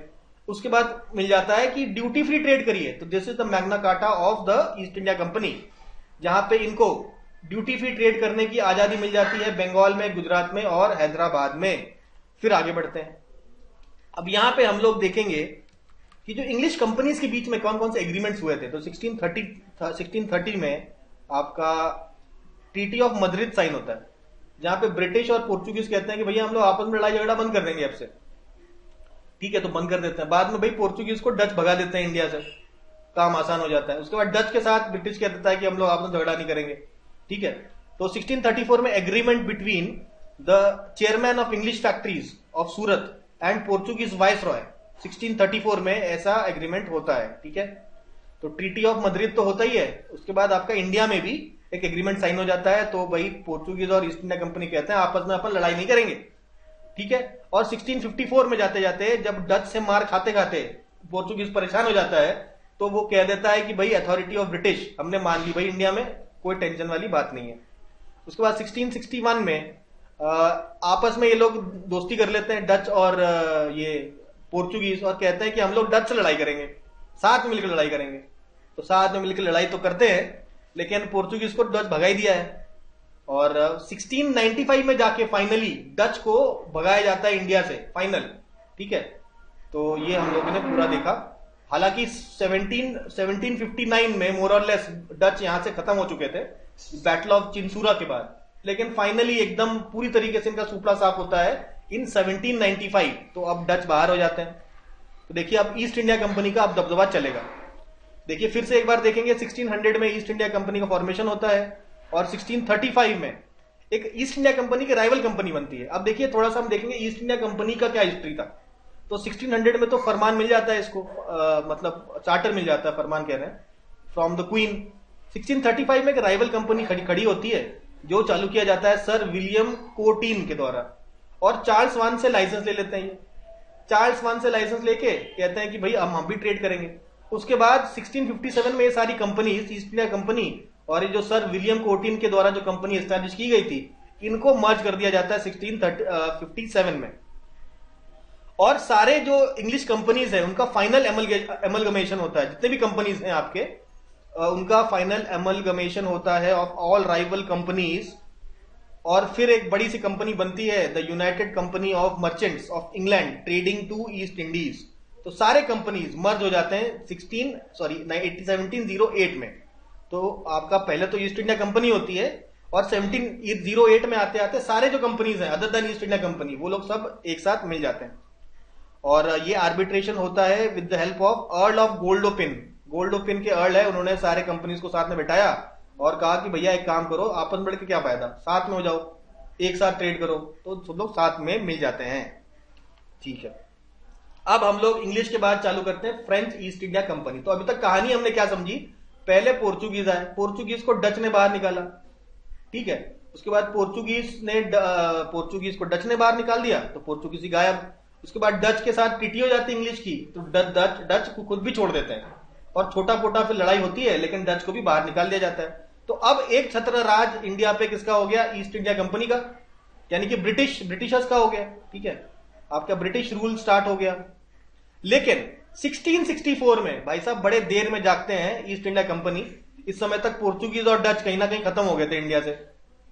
उसके बाद मिल जाता है कि ड्यूटी फ्री ट्रेड करिए। तो this is the Magna carta of the east India company, जहां पे इनको ड्यूटी फ्री ट्रेड करने की आजादी मिल जाती है बंगाल में, गुजरात में और हैदराबाद में। फिर आगे बढ़ते हैं। अब यहां पे हम लोग देखेंगे कि जो इंग्लिश कंपनीज के बीच में कौन कौन से एग्रीमेंट्स हुए थे। तो 1630 में आपका ट्रीटी ऑफ मद्रिद साइन होता है, जहां पे ब्रिटिश और पोर्चुगीज कहते हैं कि भैया हम लोग आपस में लड़ाई झगड़ा बंद कर देंगे अब से, ठीक है। तो बंद कर देते हैं। बाद में भाई पोर्चुगीज को डच भगा देते हैं इंडिया से, काम आसान हो जाता है। उसके बाद डच के साथ ब्रिटिश कह देता है कि हम लोग आपस में झगड़ा नहीं करेंगे, ठीक है। तो 1634 में agreement between the chairman of English factories of Surat and Portuguese viceroy, 1634 में ऐसा एग्रीमेंट होता है, ठीक है। तो ट्रीटी ऑफ मद्रिद तो होता ही है। उसके बाद आपका इंडिया में भी एक एग्रीमेंट साइन हो जाता है। तो भाई पोर्चुगीज और ईस्ट इंडिया कंपनी कहते हैं आपस में अपन लड़ाई नहीं करेंगे, ठीक है। और 1654 में जाते जाते जब डच से मार खाते खाते पोर्चुगीज परेशान हो जाता है, तो वो कह देता है कि भाई अथॉरिटी ऑफ ब्रिटिश हमने मान ली भाई इंडिया में, कोई टेंशन वाली बात नहीं है। उसके बाद 1661 में आपस में ये लोग दोस्ती कर लेते हैं डच और ये पोर्चुगीज, और कहते हैं कि हम लोग डच से लड़ाई करेंगे, साथ में मिलकर लड़ाई करेंगे। तो साथ में मिलकर लड़ाई तो करते हैं, लेकिन पोर्चुगीज को डच भगा ही दिया है। और 1695 में जाके फाइनली डच को भगाया जाता है इंडिया से, फाइनल, ठीक है। तो ये हम लोगों ने पूरा देखा। हालांकि 1759 में मोर और लेस डच यहां से खत्म हो चुके थे बैटल ऑफ चिंसूरा के बाद, लेकिन फाइनली एकदम पूरी तरीके से इनका सुपड़ा साफ होता है इन 1795। तो अब डच बाहर हो जाते हैं। तो देखिए अब ईस्ट इंडिया कंपनी का अब दबदबा चलेगा। देखिए फिर से एक बार देखेंगे, 1600 में ईस्ट इंडिया कंपनी का फॉर्मेशन होता है, और 1635 में एक ईस्ट इंडिया कंपनी की राइवल कंपनी बनती है। अब देखिए थोड़ा सा हम देखेंगे ईस्ट इंडिया कंपनी का क्या हिस्ट्री था। तो 1600 में तो फरमान मिल जाता है इसको, मतलब चार्टर मिल जाता है, फरमान कह रहे हैं, फ्रॉम द क्वीन। 1635 में एक राइवल कंपनी खड़ी होती है, जो चालू किया जाता है सर विलियम कोटीन के द्वारा, और चार्ल्स वान से लाइसेंस ले लेते हैं ये। चार्ल्स वान से लाइसेंस लेके कहते हैं कि भाई हम भी ट्रेड करेंगे। उसके बाद 1657 में ये सारी कंपनी, ईस्ट इंडिया कंपनी और ये जो सर विलियम कोटीन के द्वारा जो कंपनी एस्टैब्लिश की गई थी, इनको मर्ज कर दिया जाता है 1657 में। और सारे जो इंग्लिश कंपनीज हैं उनका फाइनल एमलगमेशन होता है। जितने भी कंपनीज हैं आपके, उनका फाइनल एमलगमेशन होता है ऑफ ऑल राइवल कंपनीज, और फिर एक बड़ी सी कंपनी बनती है the United Company of Merchants of England trading to East Indies. तो सारे कंपनीज मर्ज हो जाते हैं 1708 में। तो आपका पहले तो ईस्ट इंडिया कंपनी होती है, और 1708 में आते आते सारे जो कंपनीज हैं other than east India company, वो लोग सब एक साथ मिल जाते हैं। और ये आर्बिट्रेशन होता है with the help of earl of Godolphin. Godolphin के अर्ल है, उन्होंने सारे कंपनीज को साथ में बैठाया और कहा कि भैया एक काम करो, आपस में बढ़ के क्या फायदा, साथ में हो जाओ, एक साथ ट्रेड करो। तो सब लोग साथ में मिल जाते हैं, ठीक है। अब हम लोग इंग्लिश के बाद चालू करते हैं फ्रेंच ईस्ट इंडिया कंपनी। तो अभी तक कहानी हमने क्या समझी, पहले पोर्चुगीज आए, पोर्चुगीज को डच ने बाहर निकाला, ठीक है। उसके बाद पोर्चुगीज को डच ने बाहर निकाल दिया, तो पोर्चुगीज गायब। उसके बाद डच के साथ ट्रीटी हो जाती है इंग्लिश की, तो डच को खुद भी छोड़ देते हैं, और छोटा मोटा फिर लड़ाई होती है, लेकिन डच को भी बाहर निकाल दिया जाता है। तो अब एक छत्र राज इंडिया पे किसका हो गया? ईस्ट इंडिया कंपनी का, यानी कि ब्रिटिशर्स का हो गया। ठीक है, आपका ब्रिटिश रूल स्टार्ट हो गया। लेकिन 1664 में भाई साहब बड़े देर में जागते हैं ईस्ट इंडिया कंपनी। इस समय तक पोर्चुगीज और डच कहीं ना कहीं खत्म हो गए थे इंडिया से।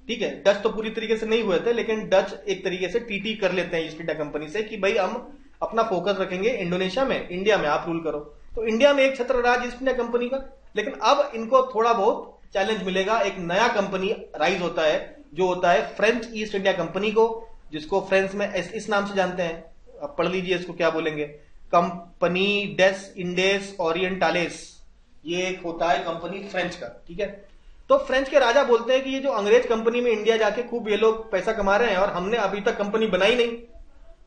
ठीक है, डच तो पूरी तरीके से नहीं हुए थे, लेकिन डच एक तरीके से टीटी कर लेते हैं ईस्ट इंडिया कंपनी से कि भाई हम अपना फोकस रखेंगे इंडोनेशिया में, इंडिया में आप रूल करो। तो इंडिया में एक छत्र राज ईस्ट इंडिया कंपनी का। लेकिन अब इनको थोड़ा बहुत चैलेंज मिलेगा, एक नया कंपनी राइज होता है जो होता है फ्रेंच ईस्ट इंडिया कंपनी को, जिसको फ्रेंच में इस नाम से जानते हैं। आप पढ़ लीजिए इसको क्या बोलेंगे, कंपनी डेस इंडेस ओरिएंटालेस। ये एक होता है कंपनी फ्रेंच का। ठीक है, तो फ्रेंच के राजा बोलते हैं कि ये जो अंग्रेज कंपनी में इंडिया जाके खूब ये लोग पैसा कमा रहे हैं और हमने अभी तक कंपनी बनाई नहीं।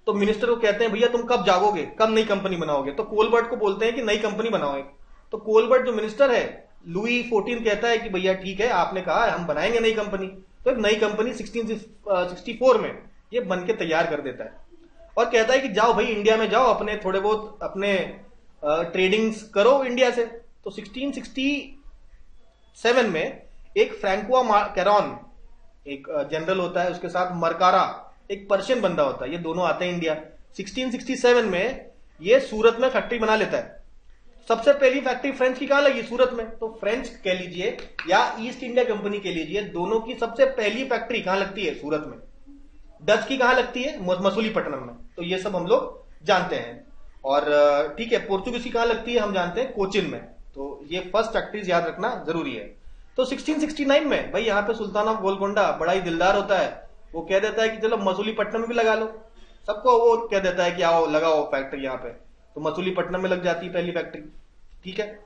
तो मिनिस्टर को कहते हैं भैया तुम कब जागोगे, कब नई कंपनी बनाओगे? तो कोलबर्ट को बोलते हैं कि नई कंपनी बनाओ एक। तो कोलबर्ट जो मिनिस्टर है, लुई 14 कहता है कि भैया ठीक है, आपने कहा हम बनाएंगे नई कंपनी। तो एक नई कंपनी 1664 में ये बन के तैयार कर देता है और कहता है कि जाओ भाई इंडिया में जाओ, अपने थोड़े बहुत अपने ट्रेडिंग्स करो इंडिया से। तो 1667 में एक फ्रैंकुआ कैरॉन एक जनरल होता है, उसके साथ मरकारा एक पर्शियन बंदा होता है, ये दोनों आते हैं इंडिया। 1667 में ये सूरत में फैक्ट्री बना लेता है। सबसे पहली फैक्ट्री फ्रेंच की कहां लगी? सूरत में। तो फ्रेंच कह लीजिए या ईस्ट इंडिया कंपनी कह लीजिए, दोनों की सबसे पहली फैक्ट्री कहां लगती है? सूरत में। डच की कहां लगती है? मसूलीपट्टनम में। तो ये सब हम लोग जानते हैं। और ठीक है, पोर्चुगीज की कहां लगती है? हम जानते हैं कोचिन में। तो ये फर्स्ट फैक्ट्रीज याद रखना जरूरी है। तो 1669 में भाई यहाँ पे सुल्तान ऑफ गोलकोंडा बड़ा ही दिलदार होता है, वो कह देता है कि चलो मसूलीपट्टनम में भी लगा लो। सबको वो कह देता है कि आओ लगाओ फैक्ट्री यहाँ पे। तो मसूलीपट्टनम में लग जाती है पहली फैक्ट्री। ठीक है,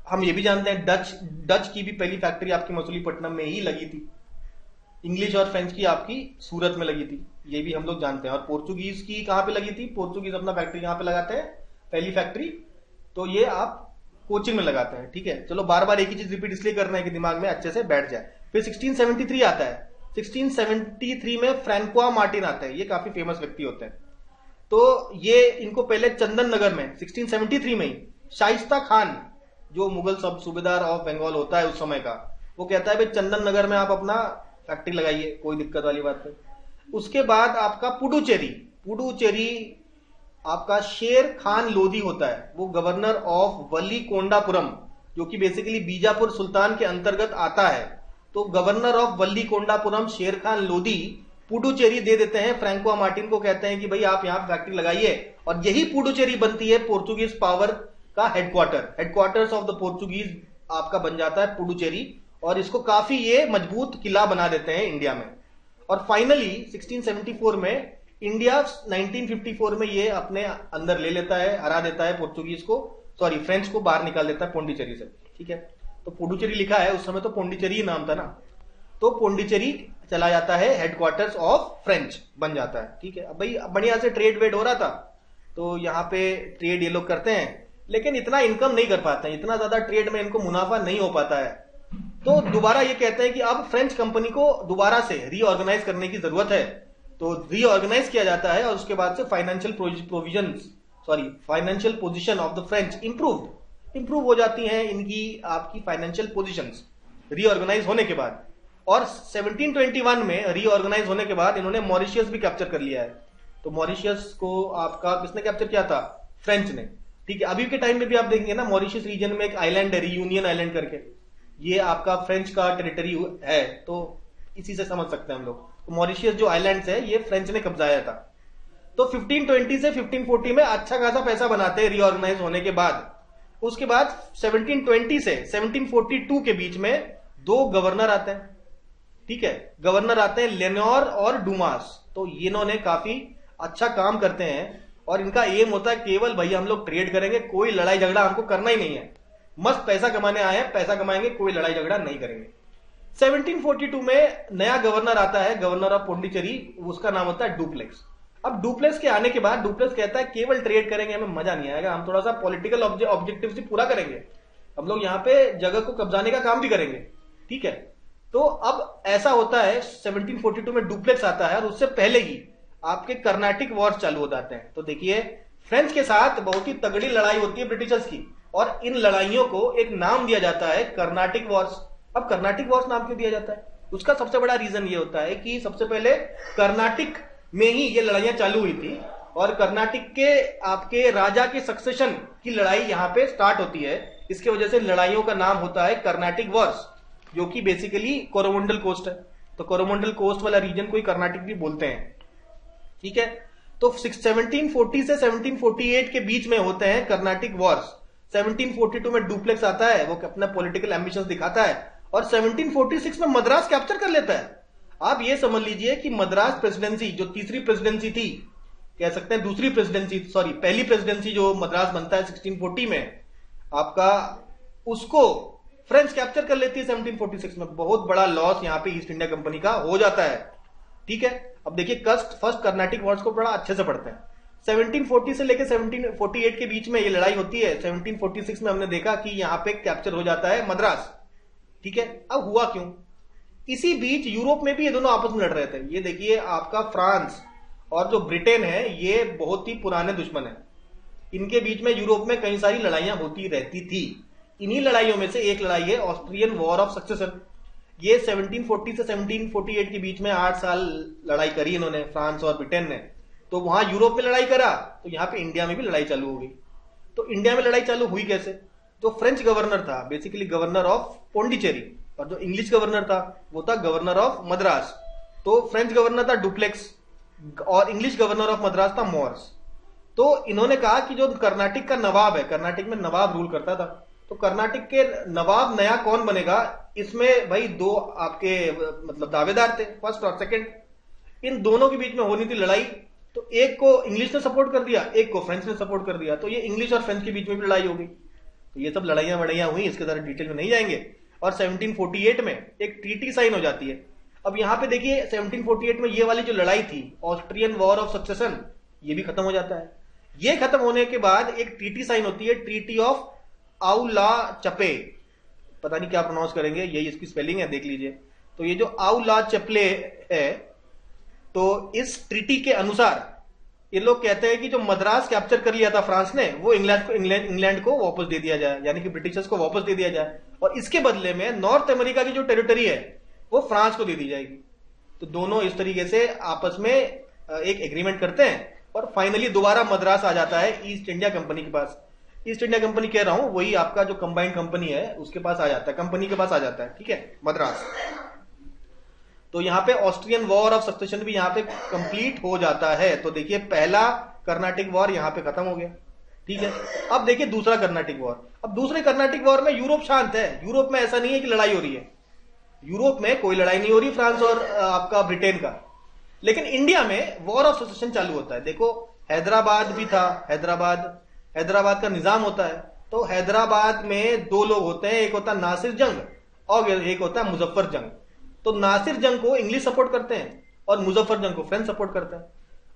हम ये भी जानते हैं डच की भी पहली फैक्ट्री आपकी मसूलीपट्टनम में ही लगी थी। इंग्लिश और फ्रेंच की आपकी सूरत में लगी थी, ये भी हम लोग जानते हैं। और पोर्चुगीज की कहां पे लगी थी? पोर्चुगीज अपना फैक्ट्री यहाँ पे लगाते हैं पहली फैक्ट्री, तो ये आप कोचिन में लगाते हैं। ठीक है, चलो बार बार एक ही चीज रिपीट इसलिए कर रहे हैं कि दिमाग में अच्छे से बैठ जाए। फिर 1673 आता है। 1673 में फ्रैंकुआ मार्टिन आता है, ये काफी फेमस व्यक्ति होते हैं। तो ये इनको पहले चंदन नगर में 1673 में ही शाइस्ता खान जो मुगल सब सूबेदार ऑफ बंगाल होता है उस समय का, वो कहता है भाई चंदन नगर में आप अपना फैक्ट्री लगाइए, कोई दिक्कत वाली बात नहीं। उसके बाद आपका पुडुचेरी आपका शेर खान लोधी होता है, वो गवर्नर ऑफ वल्लीकोंडापुरम, जो कि बेसिकली बीजापुर सुल्तान के अंतर्गत आता है। तो गवर्नर ऑफ वल्लीकोंडापुरम शेर खान लोधी पुडुचेरी दे देते हैं फ्रैंकुआ मार्टिन को, कहते हैं कि भाई आप यहाँ फैक्ट्री लगाइए। और यही पुडुचेरी बनती है पोर्चुगीज पावर का हेडक्वार्टर्स ऑफ द पोर्चुगीज आपका बन जाता है पुडुचेरी। और इसको काफी ये मजबूत किला बना देते हैं इंडिया में। और फाइनली 1674 में इंडिया 1954 में ये अपने अंदर ले लेता है, हरा देता है पोर्चुगीज को, सॉरी फ्रेंच को बाहर निकाल देता है पौंडीचेरी से। ठीक है, तो पुडुचेरी लिखा है, उस समय तो पौंडीचेरी ही नाम था ना। तो पौंडीचेरी चला जाता है, हेडक्वार्टर्स ऑफ फ्रेंच बन जाता है। ठीक है, अब भाई बढ़िया से ट्रेड वेड हो रहा था, तो यहाँ पे ट्रेड ये लोग करते हैं, लेकिन इतना इनकम नहीं कर पाते हैं, इतना ज्यादा ट्रेड में इनको मुनाफा नहीं हो पाता है। तो दोबारा ये कहते हैं कि अब फ्रेंच कंपनी को दोबारा से रीऑर्गेनाइज करने की जरूरत है। तो रीऑर्गेनाइज किया जाता है और उसके बाद से financial position of the French improve हो जाती हैं इनकी आपकी फाइनेंशियल पोजीशंस रीऑर्गेनाइज होने के बाद। और 1721 में रीऑर्गेनाइज होने के बाद इन्होंने मॉरिशियस भी कैप्चर कर लिया है। तो मॉरिशियस को आपका किसने कैप्चर किया था? फ्रेंच ने। ठीक है, अभी के टाइम में भी आप देखेंगे ना, मॉरिशियस रीजन में एक आइलैंड है रियूनियन आइलैंड करके, ये आपका फ्रेंच का टेरिटरी है। तो इसी से समझ सकते हैं हम लोग। तो मॉरिशियस जो आइलैंड्स है ये फ्रेंच ने कब्जाया था। तो 1520 से 1540 में अच्छा खासा पैसा बनाते हैं रीऑर्गेनाइज होने के बाद। उसके बाद 1720 से 1742 के बीच में दो गवर्नर आते हैं। ठीक है, गवर्नर आते हैं लेनोर और डुमास। तो ये इन्होंने काफी अच्छा काम करते हैं और इनका एम होता है केवल भाई हम लोग ट्रेड करेंगे, कोई लड़ाई झगड़ा हमको करना ही नहीं है, मस्त पैसा कमाने आए हैं, पैसा कमाएंगे, कोई लड़ाई झगड़ा नहीं करेंगे। 1742 में नया गवर्नर आता है, गवर्नर ऑफ पौंडीचेरी, उसका नाम होता है डुप्लेक्स। अब डुप्लेक्स के आने के बाद डुप्लेक्स कहता है केवल ट्रेड करेंगे हमें मजा नहीं आएगा, हम थोड़ा सा पॉलिटिकल ऑब्जेक्टिव से पूरा करेंगे, हम लोग यहाँ पे जगह को कब्जाने का काम भी करेंगे। ठीक है, तो अब ऐसा होता है 1742 में डुप्लेक्स आता है और उससे पहले ही आपके कर्नाटिक वॉर्स चालू हो जाते हैं। तो देखिए फ्रेंच के साथ बहुत ही तगड़ी लड़ाई होती है ब्रिटिशर्स की, और इन लड़ाइयों को एक नाम दिया जाता है कर्नाटिक वॉर्स। अब कर्नाटिक वॉर्स नाम क्यों दिया जाता है? उसका सबसे बड़ा रीजन ये होता है कि सबसे पहले कर्नाटिक में ही ये लड़ाइयां चालू हुई थी और कर्नाटिक के आपके राजा के सक्सेशन की लड़ाई यहां पे स्टार्ट होती है। इसके वजह से लड़ाइयों का नाम होता है कर्नाटिक वॉर्स, जो कि बेसिकली कोरोमंडल कोस्ट है। तो कोरोमंडल कोस्ट वाला रीजन को ही कर्नाटिक भी बोलते हैं, ठीक है। तो 1740 से 1748 के बीच में होते हैं कर्नाटिक वॉर्स। 1742 में डुप्लेक्स आता है, वो अपना पॉलिटिकल एम्बिशंस दिखाता है और 1746 में मद्रास कैप्चर कर लेता है। आप ये समझ लीजिए कि मद्रास प्रेसिडेंसी जो तीसरी प्रेसिडेंसी थी, कह सकते हैं दूसरी प्रेसिडेंसी, सॉरी पहली प्रेसिडेंसी जो मद्रास बनता है 1640 में आपका, उसको फ्रेंच कैप्चर कर लेती है 1746 में। बहुत बड़ा लॉस यहां पे ईस्ट इंडिया कंपनी का हो जाता है, ठीक है। अब देखिए फर्स्ट कर्नाटिक वॉर्स को बड़ा अच्छे से पढ़ते हैं। 1740 से लेकर 1748 के बीच में ये लड़ाई होती है। 1746 में हमने देखा कि यहां पे कैप्चर हो जाता है मद्रास, ठीक है। अब हुआ क्यों? इसी बीच यूरोप में भी ये दोनों आपस में लड़ रहे थे। ये देखिए आपका फ्रांस और जो ब्रिटेन है ये बहुत ही पुराने दुश्मन है। इनके बीच में यूरोप में कई सारी लड़ाइयां होती रहती थी। इन्हीं लड़ाइयों में से एक लड़ाई है ऑस्ट्रियन वॉर ऑफ सक्सेशन। ये 1740 से 1748 के बीच में 8 साल लड़ाई करी इन्होंने, फ्रांस और ब्रिटेन ने। तो वहां यूरोप में लड़ाई करा तो यहां पे इंडिया में भी लड़ाई चालू हो गई। तो इंडिया में लड़ाई चालू हुई कैसे? जो फ्रेंच गवर्नर था, बेसिकली गवर्नर ऑफ पौंडीचेरी, और जो इंग्लिश गवर्नर था वो था गवर्नर ऑफ मद्रास। तो फ्रेंच गवर्नर था डुप्लेक्स और इंग्लिश गवर्नर ऑफ मद्रास था मॉर्स। तो इन्होंने कहा कि जो कर्नाटिक का नवाब है, कर्नाटिक में नवाब रूल करता था, तो कर्नाटिक के नवाब नया कौन बनेगा, इसमें भाई दो आपके मतलब दावेदार थे, फर्स्ट और सेकंड। इन दोनों के बीच में होनी थी लड़ाई। तो एक को इंग्लिश ने सपोर्ट कर दिया, एक को फ्रेंच ने सपोर्ट कर दिया। तो ये इंग्लिश और फ्रेंच के बीच में भी लड़ाई हो गई। तो ये सब लड़ाइयां वड़ाइयां हुई, इसके ज्यादा डिटेल में नहीं जाएंगे। और 1748 में एक ट्रीटी साइन हो जाती है। अब यहां पे देखिए 1748 में ये वाली जो लड़ाई थी ऑस्ट्रियन वॉर ऑफ सक्सेशन, ये भी खत्म हो जाता है। ये खत्म होने के बाद एक ट्रीटी साइन होती है, ट्रीटी ऑफ आउला चपे, पता नहीं क्या प्रोनाउंस करेंगे, यही इसकी स्पेलिंग है, देख लीजिए। तो ये जो आउला चपले है, तो इस ट्रीटी के अनुसार ये लोग कहते हैं कि जो मद्रास कैप्चर कर लिया था फ्रांस ने, वो इंग्लैंड को वापस दे दिया जाए, यानी कि ब्रिटिशर्स को वापस दे दिया जाए, और इसके बदले में नॉर्थ अमेरिका की जो टेरिटरी है वो फ्रांस को दे दी जाएगी। तो दोनों इस तरीके से आपस में एक एग्रीमेंट करते हैं और फाइनली दोबारा मद्रास आ जाता है ईस्ट इंडिया कंपनी के पास। ईस्ट इंडिया कंपनी कह रहा हूं, वही आपका जो कंबाइंड कंपनी है उसके पास आ जाता है, कंपनी के पास आ जाता है, ठीक है, मद्रास। तो यहां पे ऑस्ट्रियन वॉर ऑफ सक्सेशन भी यहां पे कंप्लीट हो जाता है। तो देखिए पहला कर्नाटिक वॉर यहां पे खत्म हो गया, ठीक है। अब देखिए दूसरा कर्नाटिक वॉर। अब दूसरे कर्नाटिक वॉर में यूरोप शांत है। यूरोप में ऐसा नहीं है कि लड़ाई हो रही है, यूरोप में कोई लड़ाई नहीं हो रही फ्रांस और आपका ब्रिटेन का। लेकिन इंडिया में वॉर ऑफ सक्सेशन चालू होता है। देखो हैदराबाद भी था, हैदराबाद का निजाम होता है। तो हैदराबाद में दो लोग होते हैं, एक होता है नासिर जंग और एक होता है मुजफ्फर जंग। तो नासिर जंग को इंग्लिश सपोर्ट करते हैं और मुजफ्फर जंग को फ्रेंच सपोर्ट करते हैं।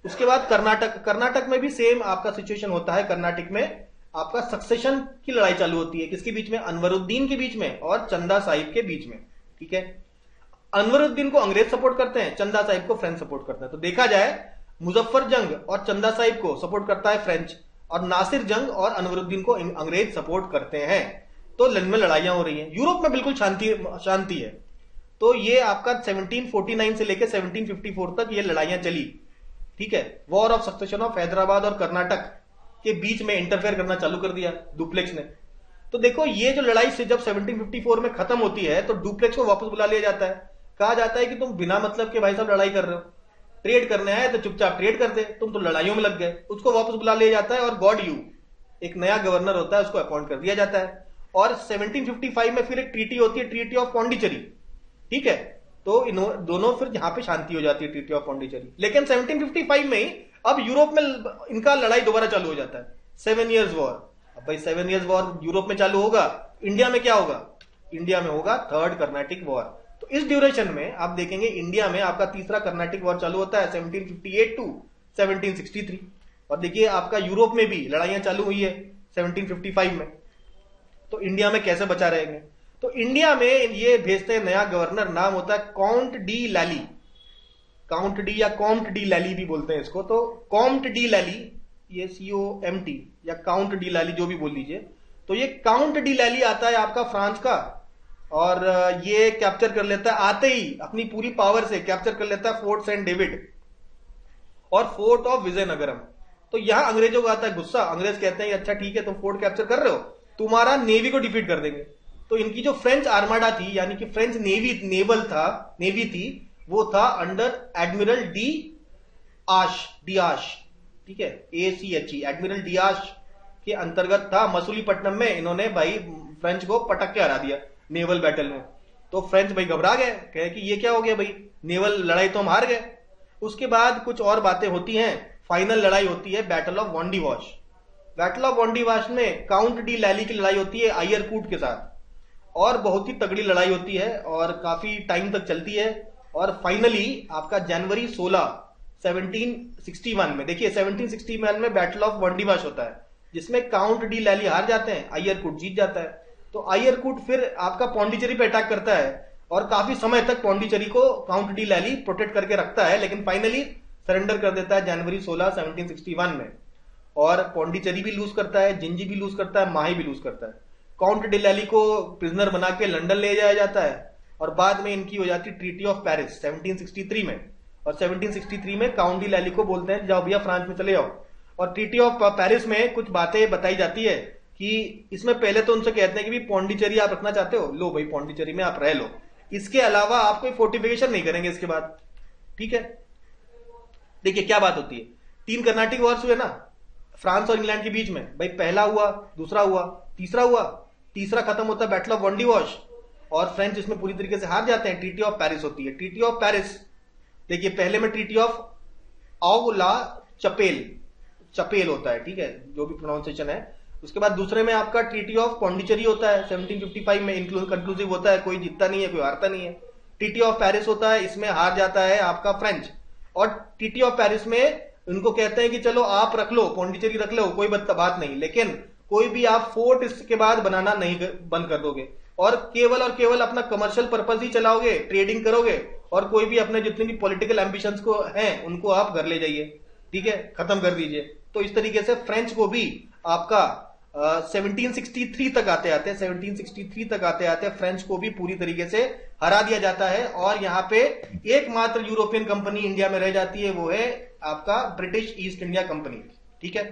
उसके बाद कर्नाटक में भी सेम आपका सिचुएशन होता है। कर्नाटक में आपका सक्सेशन की लड़ाई चालू होती है, किसके बीच में, अनवरुद्दीन के बीच में और चंदा साहिब के बीच में, ठीक है। अनवरुद्दीन को अंग्रेज सपोर्ट करते हैं, चंदा साहिब को फ्रेंच सपोर्ट करते हैं। तो देखा जाए मुजफ्फर जंग और चंदा साहिब को सपोर्ट करता है फ्रेंच, और नासिर जंग और अनवरुद्दीन को अंग्रेज सपोर्ट करते हैं। तो में लड़ाइयां हो रही हैं। यूरोप में बिल्कुल शांति है। तो ये आपका 1749 से लेकर 1754 तक ये लड़ाइयां चली, ठीक है। War of succession of Hyderabad और कर्नाटक के बीच में इंटरफेयर करना चालू कर दिया डुप्लेक्स ने। तो देखो ये जो लड़ाई से जब 1754 में खत्म होती है तो डुप्लेक्स को वापस बुला लिया जाता है। कहा जाता है कि तुम बिना मतलब के भाई साहब लड़ाई कर रहे हो, ट्रेड करने आए तो चुपचाप ट्रेड कर दे, तुम तो लड़ाइयों में लग गए। उसको वापस बुला लिया जाता है और गॉड यू, एक नया गवर्नर होता है, उसको अपॉइंट कर दिया जाता है। और 1755 में फिर एक ट्रीटी होती है, ट्रीटी ऑफ पौंडीचेरी, ठीक है। तो दोनों फिर यहां पे शांति हो जाती है, ट्रीटी ऑफ पौंडीचेरी। लेकिन 1755 में ही अब यूरोप में इनका लड़ाई दोबारा चालू हो जाता है, 7 ईयर्स वॉर। अब भाई 7 ईयर्स वॉर यूरोप में चालू होगा, इंडिया में क्या होगा, इंडिया में होगा थर्ड कर्नाटिक वॉर। तो इस ड्यूरेशन में आप देखेंगे इंडिया में आपका तीसरा कर्नाटिक वॉर चालू होता है 1758 टू 1763। और देखिए आपका यूरोप में भी लड़ाइयां चालू हुई है 1755 में। तो इंडिया में कैसे बचा रहेंगे? तो इंडिया में ये भेजते हैं नया गवर्नर, नाम होता है काउंट डी लैली। काउंट डी या कॉम्ट डी लैली भी बोलते हैं इसको। तो कॉम्ट डी लैली, ये COMT या काउंट डी लैली जो भी बोल लीजिए। तो ये काउंट डी लैली आता है आपका फ्रांस का, और ये कैप्चर कर लेता है, आते ही अपनी पूरी पावर से कैप्चर कर लेता है फोर्ट सेंट डेविड और फोर्ट ऑफ विजयनगरम। तो यहां अंग्रेजों को आता है गुस्सा, अंग्रेज कहते हैं अच्छा ठीक है तुम फोर्ट कैप्चर कर रहे हो, तुम्हारा नेवी को डिफीट कर देंगे। तो इनकी जो फ्रेंच आर्माडा थी, यानी कि फ्रेंच नेवी थी, वो था अंडर एडमिरल डी आश, ठीक है, ACHE, एडमिरल डी आश के अंतर्गत था। मसूलीपट्टनम में इन्होंने भाई फ्रेंच को पटक के हरा दिया नेवल बैटल में। तो फ्रेंच भाई घबरा गए, कहे कि ये क्या हो गया भाई, नेवल लड़ाई तो हम हार गए। उसके बाद कुछ और बातें होती हैं, फाइनल लड़ाई होती है बैटल ऑफ वॉन्डीवॉश। बैटल ऑफ वॉन्डीवॉश में काउंट डी लैली की लड़ाई होती है आयरकूट के साथ, और बहुत ही तगड़ी लड़ाई होती है और काफी टाइम तक चलती है। और फाइनली आपका जनवरी 16 1761 में, देखिए 1761 में बैटल ऑफ वॉन्डीवॉश होता है, जिसमें काउंट डी लैली हार जाते हैं, आयरकूट जीत जाता है। तो आयरकूट फिर आपका पौंडीचेरी पे अटैक करता है और काफी समय तक पौंडीचेरी को काउंट डी लैली प्रोटेक्ट करके रखता है, लेकिन फाइनली सरेंडर कर देता है जनवरी 16 1761 में। और पौंडीचेरी भी लूज करता है, जिंजी भी लूज करता है, माही भी लूज करता है। काउंट डी लैली को प्रिजनर बना के लंदन ले जाया जाता है और बाद में इनकी हो जाती है ट्रीटी ऑफ पेरिस 1763 में। और 1763 में काउंट डी लैली को बोलते हैं जाओ भैया फ्रांस में चले जाओ। और ट्रीटी ऑफ पेरिस में कुछ बातें बताई जाती है कि इसमें पहले तो उनसे कहते हैं कि भी पौंडीचेरी आप रखना चाहते हो, लो भाई पौंडीचेरी में आप रह लो, इसके अलावा आप कोई फोर्टिफिकेशन नहीं करेंगे इसके बाद, ठीक है। देखिए क्या बात होती है, 3 कर्नाटिक वॉर्स हुए ना फ्रांस और इंग्लैंड के बीच में, भाई पहला हुआ, दूसरा हुआ, तीसरा हुआ, तीसरा खत्म होता है बैटल ऑफ वॉन्डीवॉश और फ्रेंच इसमें पूरी तरीके से हार जाते हैं। ट्रीटी ऑफ पेरिस होती है। ट्रीटी ऑफ पेरिस देखिए, पहले में ट्रीटी ऑफ ऑगला चपेल होता है, ठीक है, जो भी प्रोनाउंसिएशन है। उसके बाद दूसरे में आपका ट्रीटी ऑफ पौंडीचेरी होता है 1755 में, कंक्लूसिव होता है, कोई जीतता नहीं है कोई हारता नहीं है। ट्रीटी ऑफ पेरिस होता है, इसमें हार जाता है आपका फ्रेंच। और ट्रीटी ऑफ पेरिस में उनको कहते हैं कि चलो आप रख लो, पौंडीचेरी रख लो, कोई बात नहीं, लेकिन कोई भी आप फोर्ट इसके बाद बनाना नहीं बंद कर दोगे और केवल अपना कमर्शियल पर्पस ही चलाओगे, ट्रेडिंग करोगे और कोई भी अपने जितने भी पॉलिटिकल एम्बिशंस को हैं उनको आप घर ले जाइए, ठीक है, खत्म कर दीजिए। तो इस तरीके से फ्रेंच को भी आपका 1763 तक आते आते फ्रेंच को भी पूरी तरीके से हरा दिया जाता है। और यहाँ पे एकमात्र यूरोपियन कंपनी इंडिया में रह जाती है, वो है आपका ब्रिटिश ईस्ट इंडिया कंपनी, ठीक है।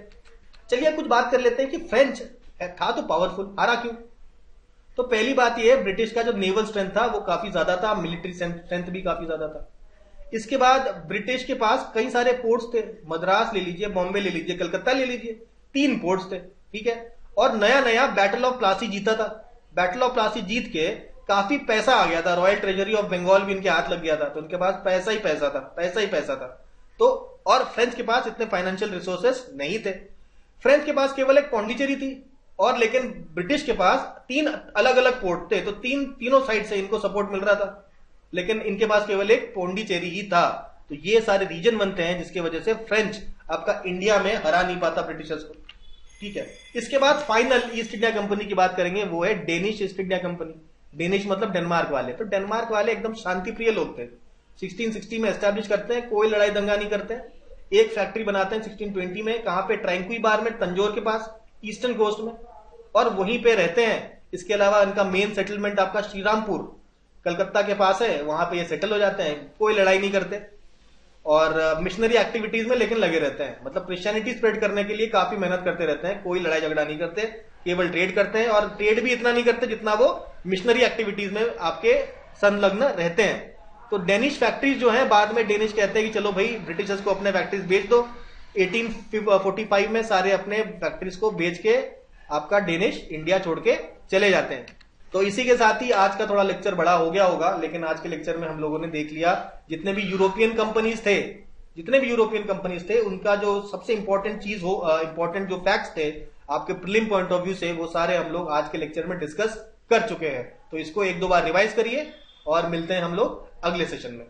चलिए कुछ बात कर लेते हैं कि फ्रेंच था तो पावरफुल, हारा क्यों। तो पहली बात यह है, ब्रिटिश का जो नेवल स्ट्रेंथ था वो काफी ज्यादा था, मिलिट्री स्ट्रेंथ भी काफी ज्यादा था। इसके बाद ब्रिटिश के पास कई सारे पोर्ट्स थे, मद्रास ले लीजिए, बॉम्बे ले लीजिए, कलकत्ता ले लीजिए, 3 पोर्ट्स थे, ठीक है। और नया बैटल ऑफ प्लासी जीता था। बैटल ऑफ प्लासी जीत के काफी पैसा आ गया था, रॉयल ट्रेजरी ऑफ बंगाल भी इनके हाथ लग गया था, तो उनके पास पैसा ही पैसा था। तो और फ्रेंच के पास इतने फाइनेंशियल रिसोर्सेस नहीं थे। फ्रेंच के पास केवल एक पौंडीचेरी थी और लेकिन ब्रिटिश के पास 3 अलग अलग पोर्ट थे, तो तीनों साइड से इनको सपोर्ट मिल रहा था, लेकिन इनके पास केवल एक पौंडीचेरी ही था। तो ये सारे रीजन बनते हैं जिसकी वजह से फ्रेंच आपका इंडिया में हरा नहीं पाता ब्रिटिशर्स को, ठीक है। इसके बाद फाइनल ईस्ट इंडिया कंपनी की बात करेंगे, वो है Danish east India company. Danish मतलब डेनमार्क वाले। तो डेनमार्क वाले एकदम शांति प्रिय लोग थे, 1660 में एस्टैब्लिश करते हैं, कोई लड़ाई दंगा नहीं करते हैं। एक फैक्ट्री बनाते हैं 1620 में, कहां पे, ट्रैंक्वी बार में, तंजोर के पास, ईस्टर्न कोस्ट में, और वहीं पे रहते हैं। इसके अलावा इनका मेन सेटलमेंट आपका श्रीरामपुर कलकत्ता के पास है, वहां पे ये सेटल हो जाते हैं, कोई लड़ाई नहीं करते और मिशनरी एक्टिविटीज में लेकिन लगे रहते हैं, मतलब क्रिश्चियनिटी स्प्रेड करने के लिए काफी मेहनत करते रहते हैं, कोई लड़ाई झगड़ा नहीं करते, केवल ट्रेड करते हैं और ट्रेड भी इतना नहीं करते जितना वो मिशनरी एक्टिविटीज में आपके संलग्न रहते हैं। तो डेनिश फैक्ट्रीज जो है, बाद में डेनिश कहते हैं कि चलो भाई ब्रिटिशर्स को अपने फैक्ट्रीज बेच दो। 1845 में सारे अपने फैक्ट्रीज को बेच के आपका डेनिश इंडिया छोड़ के चले जाते हैं। तो इसी के साथ ही आज का थोड़ा लेक्चर बड़ा हो गया होगा, लेकिन आज के लेक्चर में हम लोगों ने देख लिया जितने भी यूरोपियन कंपनीज थे उनका जो सबसे इंपॉर्टेंट चीज हो, इंपॉर्टेंट जो फैक्ट्स थे आपके प्रीलिम पॉइंट ऑफ व्यू से, वो सारे हम लोग आज के लेक्चर में डिस्कस कर चुके हैं। तो इसको 1-2 बार रिवाइज करिए और मिलते हैं हम लोग अगले सेशन में।